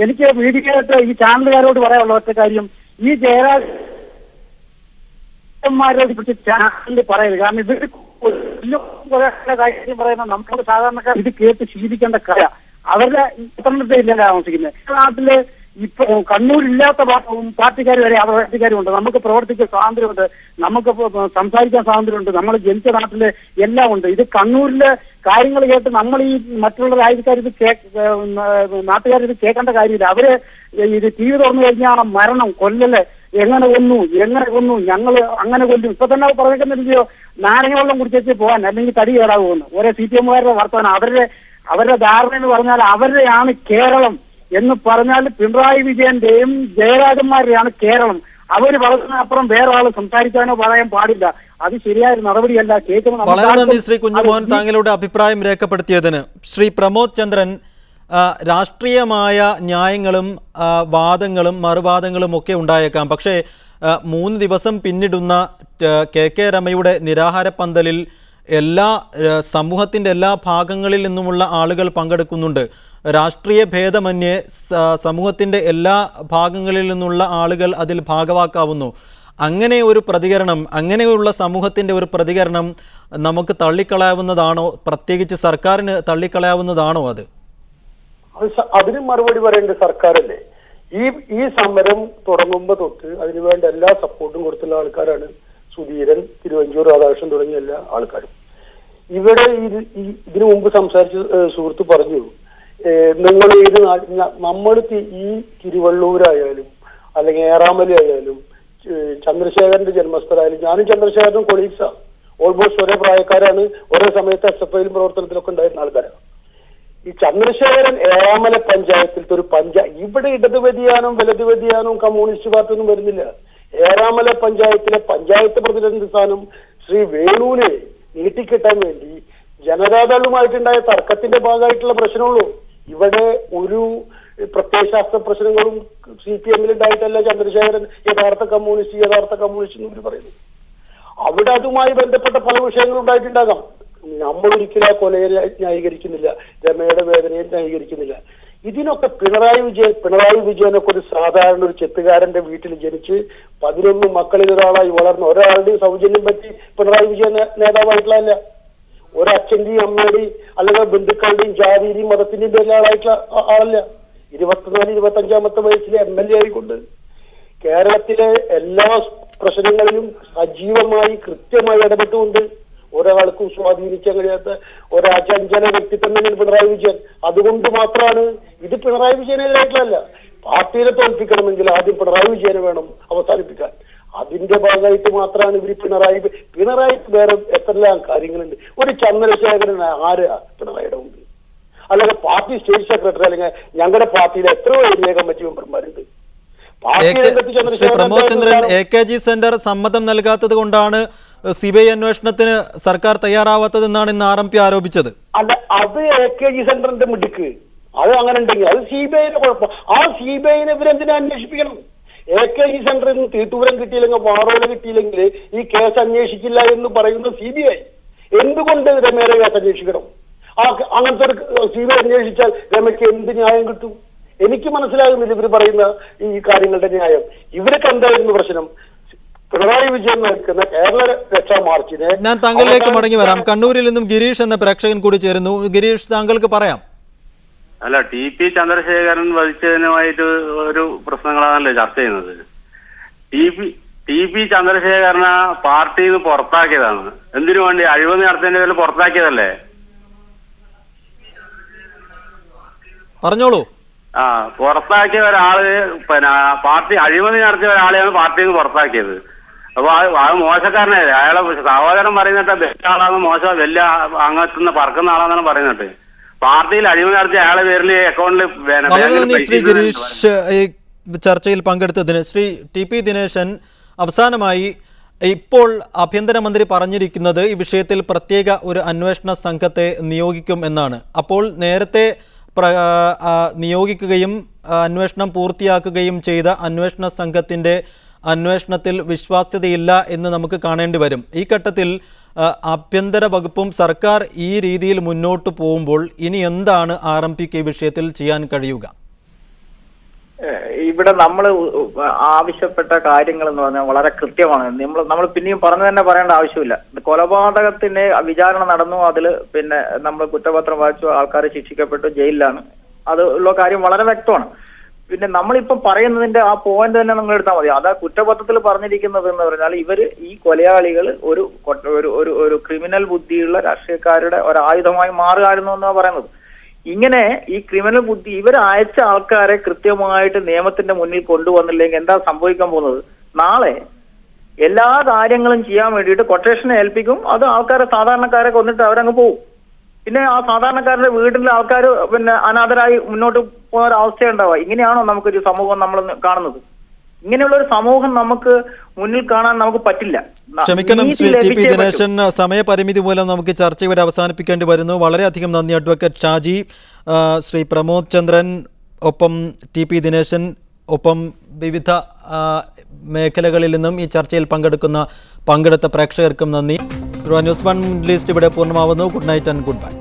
എനിക്ക് മീഡിയയായിട്ട് ഈ ചാനലുകാരോട് പറയാനുള്ള ഒറ്റ കാര്യം, ഈ ജയരാജന്മാരോട് കുറിച്ച് ചാനലിൽ പറയരുത്. കാരണം ഇവർ കാര്യം പറയുന്നത് നമുക്ക് സാധാരണക്കാർ ഇത് കേട്ട് ശീലിക്കേണ്ട കാര്യം. അവരുടെ പത്തനംതിട്ടയില്ല താമസിക്കുന്നത്. നാട്ടില് ഇപ്പൊ കണ്ണൂരില്ലാത്ത പാർട്ടിക്കാർ വരെ പാർട്ടിക്കാരുണ്ട്. നമുക്ക് പ്രവർത്തിക്കാൻ സ്വാതന്ത്ര്യമുണ്ട്, നമുക്ക് സംസാരിക്കാൻ സ്വാതന്ത്ര്യമുണ്ട്, നമ്മൾ ജനിച്ച നാട്ടില് എല്ലാം ഉണ്ട്. ഇത് കണ്ണൂരിലെ കാര്യങ്ങൾ കേട്ട് നമ്മൾ ഈ മറ്റുള്ള രാജ്യക്കാർ ഇത് നാട്ടുകാർ ഇത് കേൾക്കേണ്ട കാര്യമില്ല. അവര് ഇത് TV തുറന്നു കഴിഞ്ഞാൽ മരണം, കൊല്ലല്, എങ്ങനെ കൊന്നു, ഞങ്ങൾ അങ്ങനെ കൊല്ലും. ഇപ്പൊ തന്നെ പറഞ്ഞിരിക്കുന്നില്ലയോ, നാരങ്ങ വെള്ളം കുടിച്ചേച്ച് പോകാൻ, അല്ലെങ്കിൽ തടി കയറാകുമെന്ന്. ഓരോ CPM-കാരുടെ വർത്തമാനം. അവരുടെ ധാരണ എന്ന് പറഞ്ഞാൽ അവരുടെയാണ് കേരളം എന്ന് പറഞ്ഞാൽ പിണറായി വിജയന്റെയും ജയരാജന്മാരുടെയാണ് കേരളം. അവർ പറഞ്ഞതിനപ്പുറം വേറെ ആൾ സംസാരിക്കാനോ പറയാൻ പാടില്ല. അത് ശരിയായ നടപടിയല്ല. വളരെ നന്ദി ശ്രീ കുഞ്ഞുമോഹൻ, താങ്കളുടെ അഭിപ്രായം രേഖപ്പെടുത്തിയതിന്. ശ്രീ പ്രമോദ് ചന്ദ്രൻ, രാഷ്ട്രീയമായ ന്യായങ്ങളും വാദങ്ങളും മറുവാദങ്ങളും ഒക്കെ ഉണ്ടായേക്കാം. പക്ഷേ 3 ദിവസം പിന്നിടുന്ന KK രമയുടെ നിരാഹാര പന്തലിൽ സമൂഹത്തിൻ്റെ എല്ലാ ഭാഗങ്ങളിൽ നിന്നുമുള്ള ആളുകൾ പങ്കെടുക്കുന്നുണ്ട്. രാഷ്ട്രീയ ഭേദമന്യേ സമൂഹത്തിൻ്റെ എല്ലാ ഭാഗങ്ങളിൽ നിന്നുള്ള ആളുകൾ അതിൽ ഭാഗവാക്കാവുന്നു. അങ്ങനെ ഒരു പ്രതികരണം, അങ്ങനെയുള്ള സമൂഹത്തിൻ്റെ ഒരു പ്രതികരണം നമുക്ക് തള്ളിക്കളയാവുന്നതാണോ? പ്രത്യേകിച്ച് സർക്കാരിന് തള്ളിക്കളയാവുന്നതാണോ? അതിന് മറുപടി പറയേണ്ട സർക്കാരല്ലേ. ഈ സമരം തുടങ്ങുമ്പോൾ തൊട്ട് അതിനുവേണ്ട എല്ലാ സപ്പോർട്ടും കൊടുത്തുള്ള ആൾക്കാരാണ് സുധീരൻ, തിരുവഞ്ചൂർ രാധാകൃഷ്ണൻ തുടങ്ങിയ എല്ലാ ആൾക്കാരും. ഇവിടെ ഇതിനു മുമ്പ് സംസാരിച്ച സുഹൃത്ത് പറഞ്ഞു, നിങ്ങൾ നമ്മൾ ഈ തിരുവള്ളൂരായാലും അല്ലെങ്കിൽ ഏറാമലി ആയാലും ചന്ദ്രശേഖരന്റെ ജന്മസ്ഥലമായാലും, ഞാനും ചന്ദ്രശേഖരനും കൊളീഗ്സാ, ഓൾമോസ്റ്റ് ഒരേ പ്രായക്കാരാണ്, ഒരേ സമയത്ത് SFIയിലും പ്രവർത്തനത്തിലൊക്കെ ഉണ്ടായിരുന്ന ആൾക്കാരാണ്. ഈ ചന്ദ്രശേഖരൻ ഏറാമല പഞ്ചായത്തിലത്തെ ഒരു ഇവിടെ ഇടത് വ്യതിയാനവും വലത് വ്യതിയാനവും കമ്മ്യൂണിസ്റ്റ് പാർട്ടി ഒന്നും വരുന്നില്ല. ഏറാമല പഞ്ചായത്തിലെ പഞ്ചായത്ത് പ്രസിഡന്റ് സ്ഥാനം ശ്രീ വേണുവിനെ നീട്ടിക്കിട്ടാൻ വേണ്ടി ജനതാദളുമായിട്ടുണ്ടായ തർക്കത്തിന്റെ ഭാഗമായിട്ടുള്ള പ്രശ്നമുള്ളൂ. ഇവിടെ ഒരു പ്രത്യയശാസ്ത്ര പ്രശ്നങ്ങളും CPM-ൽ ഉണ്ടായിട്ടല്ല ചന്ദ്രശേഖരൻ യഥാർത്ഥ കമ്മ്യൂണിസ്റ്റ് എന്ന് ഇവർ പറയുന്നു. അവിടെ അതുമായി ബന്ധപ്പെട്ട പല വിഷയങ്ങളും ഉണ്ടായിട്ടുണ്ടാകാം. നമ്മൾ ഒരിക്കലും ആ കൊലയെ ന്യായീകരിക്കുന്നില്ല, രമയുടെ വേദനയെ ന്യായീകരിക്കുന്നില്ല. ഇതിനൊക്കെ പിണറായി വിജയനൊക്കെ ഒരു സാധാരണ ഒരു ചെത്തുകാരന്റെ വീട്ടിൽ ജനിച്ച് 11 മക്കളിൽ ഒരാളായി വളർന്ന ഒരാളുടെയും സൗജന്യം പറ്റി പിണറായി വിജയൻ നേതാവായിട്ടുള്ളതല്ല. ഒരച്ഛന്റെയും അമ്മയുടെയും അല്ലെങ്കിൽ ബന്ധുക്കളുടെയും ജാതിയുടെയും മതത്തിന്റെയും പേരിൽ ആളായിട്ടുള്ള ആളല്ല. 24-25 വയസ്സിലെ MLA ആയിക്കൊണ്ട് കേരളത്തിലെ എല്ലാ പ്രശ്നങ്ങളിലും സജീവമായി കൃത്യമായി ഇടപെട്ടുകൊണ്ട് ഒരാൾക്കും സ്വാധീനിക്കാൻ കഴിയാത്ത ഒരചഞ്ചല വ്യക്തിത്വം തന്നെയാണ് പിണറായി വിജയൻ. അതുകൊണ്ട് മാത്രമാണ് ഇത് പിണറായി വിജയനെതിരായിട്ടുള്ളതല്ല. പാർട്ടിയെ തോൽപ്പിക്കണമെങ്കിൽ ആദ്യം പിണറായി വിജയനെ വേണം അവസാനിപ്പിക്കാൻ. അതിന്റെ ഭാഗമായിട്ട് മാത്രമാണ് ഇവർ പിണറായി വേറെ എത്രയെല്ലാം കാര്യങ്ങളുണ്ട്. ഒരു ചന്ദ്രശേഖരൻ ആരാ പിണറായിയുടെ മുമ്പിൽ? അല്ലെങ്കിൽ പാർട്ടി സ്റ്റേറ്റ് സെക്രട്ടറി അല്ലെങ്കിൽ ഞങ്ങളുടെ പാർട്ടിയിലെ എത്രയോ ഏരിയ കമ്മിറ്റി മെമ്പർമാരുണ്ട്. പ്രമോദ് ചന്ദ്രൻ, AKG സെന്റർ സമ്മതം നൽകാത്തത് കൊണ്ടാണ് CBI അന്വേഷണത്തിന് സർക്കാർ തയ്യാറാവാത്തതെന്നാണ് ഇന്ന് RMP ആരോപിച്ചത്. അല്ല, അത് AKG സെന്ററിന്റെ മിടുക്ക്. അത് അങ്ങനെ ഉണ്ടെങ്കിൽ അത് CBIയുടെ കുഴപ്പം. ആ CBIനെ ഇവരെന്തിനാ അന്വേഷിപ്പിക്കണം? AKG സെന്ററിൽ നിന്ന് തീട്ടൂരം കിട്ടിയില്ലെങ്കിൽ വാറോല കിട്ടിയില്ലെങ്കിൽ ഈ കേസ് അന്വേഷിക്കില്ല എന്ന് പറയുന്ന CBI എന്തുകൊണ്ട് രമയുടെ കേസ് അന്വേഷിക്കണം? അങ്ങനത്തെ ഒരു CBI അന്വേഷിച്ചാൽ രമയ്ക്ക് എന്ത് ന്യായം കിട്ടും? എനിക്ക് മനസ്സിലാകുന്നില്ല ഇവർ പറയുന്ന ഈ കാര്യങ്ങളുടെ ന്യായം. ഇവരൊക്കെ എന്തായിരുന്നു പ്രശ്നം? പിണറായി വിജയൻ നടക്കുന്ന കേരള രക്ഷാ മാർച്ചിനെ ഞാൻ താങ്കളിലേക്ക് മടങ്ങി വരാം. കണ്ണൂരിൽ നിന്നും ഗിരീഷ് എന്ന പ്രേക്ഷകൻ കൂടി ചേരുന്നു. ഗിരീഷ്, താങ്കൾക്ക് പറയാം. അല്ല, TP ചന്ദ്രശേഖരൻ വധിച്ചതിനുമായിട്ട് ഒരു പ്രശ്നങ്ങളാണല്ലോ ചർച്ച ചെയ്യുന്നത്. TP ചന്ദ്രശേഖരനെ പാർട്ടിയിൽ നിന്ന് പുറത്താക്കിയതാണ്. എന്തിനു വേണ്ടി? അഴിമതി നടത്തിയതിന്റെ പേരിൽ പുറത്താക്കിയതല്ലേ? പറഞ്ഞോളൂ. പുറത്താക്കിയ ഒരാള് പിന്നെ പാർട്ടി അഴിമതി നടത്തിയ ഒരാളെയാണ് പാർട്ടിയിൽ നിന്ന് പുറത്താക്കിയത്. അപ്പൊ അത് മോശക്കാരനായത്. അയാളെ സഹോദരൻ പറയുന്നിട്ട് വലിയ ആളാണ്, മോശം വലിയ അങ്ങത്തുനിന്ന് പറക്കുന്ന ആളാന്നാണ് പറയുന്നത്. പാർട്ടിയിൽ അഴിമതി നടത്തിയ അയാളെ പേരിൽ അക്കൗണ്ടിൽ ശ്രീ ഗിരീഷ് ഈ ചർച്ചയിൽ പങ്കെടുത്തതിന്. ശ്രീ ടി.പി. ദിനേശൻ, അവസാനമായി ഇപ്പോൾ ആഭ്യന്തരമന്ത്രി പറഞ്ഞിരിക്കുന്നത് ഈ വിഷയത്തിൽ പ്രത്യേക ഒരു അന്വേഷണ സംഘത്തെ നിയോഗിക്കും എന്നാണ്. അപ്പോൾ നേരത്തെ നിയോഗിക്കുകയും അന്വേഷണം പൂർത്തിയാക്കുകയും ചെയ്ത അന്വേഷണ സംഘത്തിൻ്റെ അന്വേഷണത്തിൽ വിശ്വാസ്യതയില്ല എന്ന് നമുക്ക് കാണേണ്ടി വരും. ഈ ഘട്ടത്തിൽ ആഭ്യന്തര വകുപ്പും സർക്കാർ ഈ രീതിയിൽ മുന്നോട്ട് പോകുമ്പോൾ ഇനി എന്താണ് RMPക്ക് ഈ വിഷയത്തിൽ ചെയ്യാൻ കഴിയുക? ഇവിടെ നമ്മൾ ആവശ്യപ്പെട്ട കാര്യങ്ങൾ എന്ന് പറഞ്ഞാൽ വളരെ കൃത്യമാണ്. നമ്മൾ പിന്നെയും പറഞ്ഞു തന്നെ പറയേണ്ട ആവശ്യമില്ല. കൊലപാതകത്തിന് വിചാരണ നടന്നു, അതിൽ പിന്നെ നമ്മൾ കുറ്റപത്രം വായിച്ചു, ആൾക്കാർ ശിക്ഷിക്കപ്പെട്ടു, ജയിലിലാണ്. അത് ഉള്ള കാര്യം വളരെ വ്യക്തമാണ്. പിന്നെ നമ്മളിപ്പം പറയുന്നതിന്റെ ആ പോയിന്റ് തന്നെ നിങ്ങൾ എടുത്താൽ മതി. അതാ കുറ്റപത്രത്തിൽ പറഞ്ഞിരിക്കുന്നത് എന്ന് പറഞ്ഞാൽ ഇവര് ഈ കൊലയാളികൾ ഒരു ക്രിമിനൽ ബുദ്ധിയുള്ള രാഷ്ട്രീയക്കാരുടെ ഒരായുധമായി മാറുകയായിരുന്നു എന്നാണ് പറയുന്നത്. ഇങ്ങനെ ഈ ക്രിമിനൽ ബുദ്ധി ഇവർ അയച്ച ആൾക്കാരെ കൃത്യമായിട്ട് നിയമത്തിന്റെ മുന്നിൽ കൊണ്ടുവന്നില്ലെങ്കിൽ എന്താ സംഭവിക്കാൻ പോകുന്നത്? നാളെ എല്ലാ കാര്യങ്ങളും ചെയ്യാൻ വേണ്ടിയിട്ട് കൊട്ടേഷനെ ഏൽപ്പിക്കും. അത് ആൾക്കാരെ സാധാരണക്കാരെ കൊന്നിട്ട് അവരങ്ങ് പോകും. പിന്നെ ആ സാധാരണക്കാരുടെ വീട്ടിലെ ആൾക്കാർ പിന്നെ അനാഥരായി മുന്നോട്ട് പോകുന്ന ഒരു അവസ്ഥയുണ്ടാവുക. ഇങ്ങനെയാണോ നമുക്കൊരു സമൂഹം നമ്മൾ കാണുന്നത്? ഇങ്ങനെയുള്ള ഒരു സമൂഹം നമുക്ക് മുന്നിൽ കാണാൻ നമുക്ക് പറ്റില്ല. ക്ഷമിക്കണം ശ്രീ ടി.പി. ദിനേശൻ, സമയപരിമിതി മൂലം നമുക്ക് ചർച്ച ഇവിടെ അവസാനിപ്പിക്കേണ്ടി വരുന്നു. വളരെയധികം നന്ദി അഡ്വക്കേറ്റ് ഷാജി, ശ്രീ പ്രമോദ് ചന്ദ്രൻ, ഒപ്പം ടി.പി. ദിനേശൻ, ഒപ്പം വിവിധ മേഖലകളിൽ നിന്നും ഈ ചർച്ചയിൽ പങ്കെടുത്ത പ്രേക്ഷകർക്കും നന്ദി. ന്യൂസ് 1 ലിസ്റ്റ് ഇവിടെ പൂർണ്ണമാവുന്നു. Good night and good bye.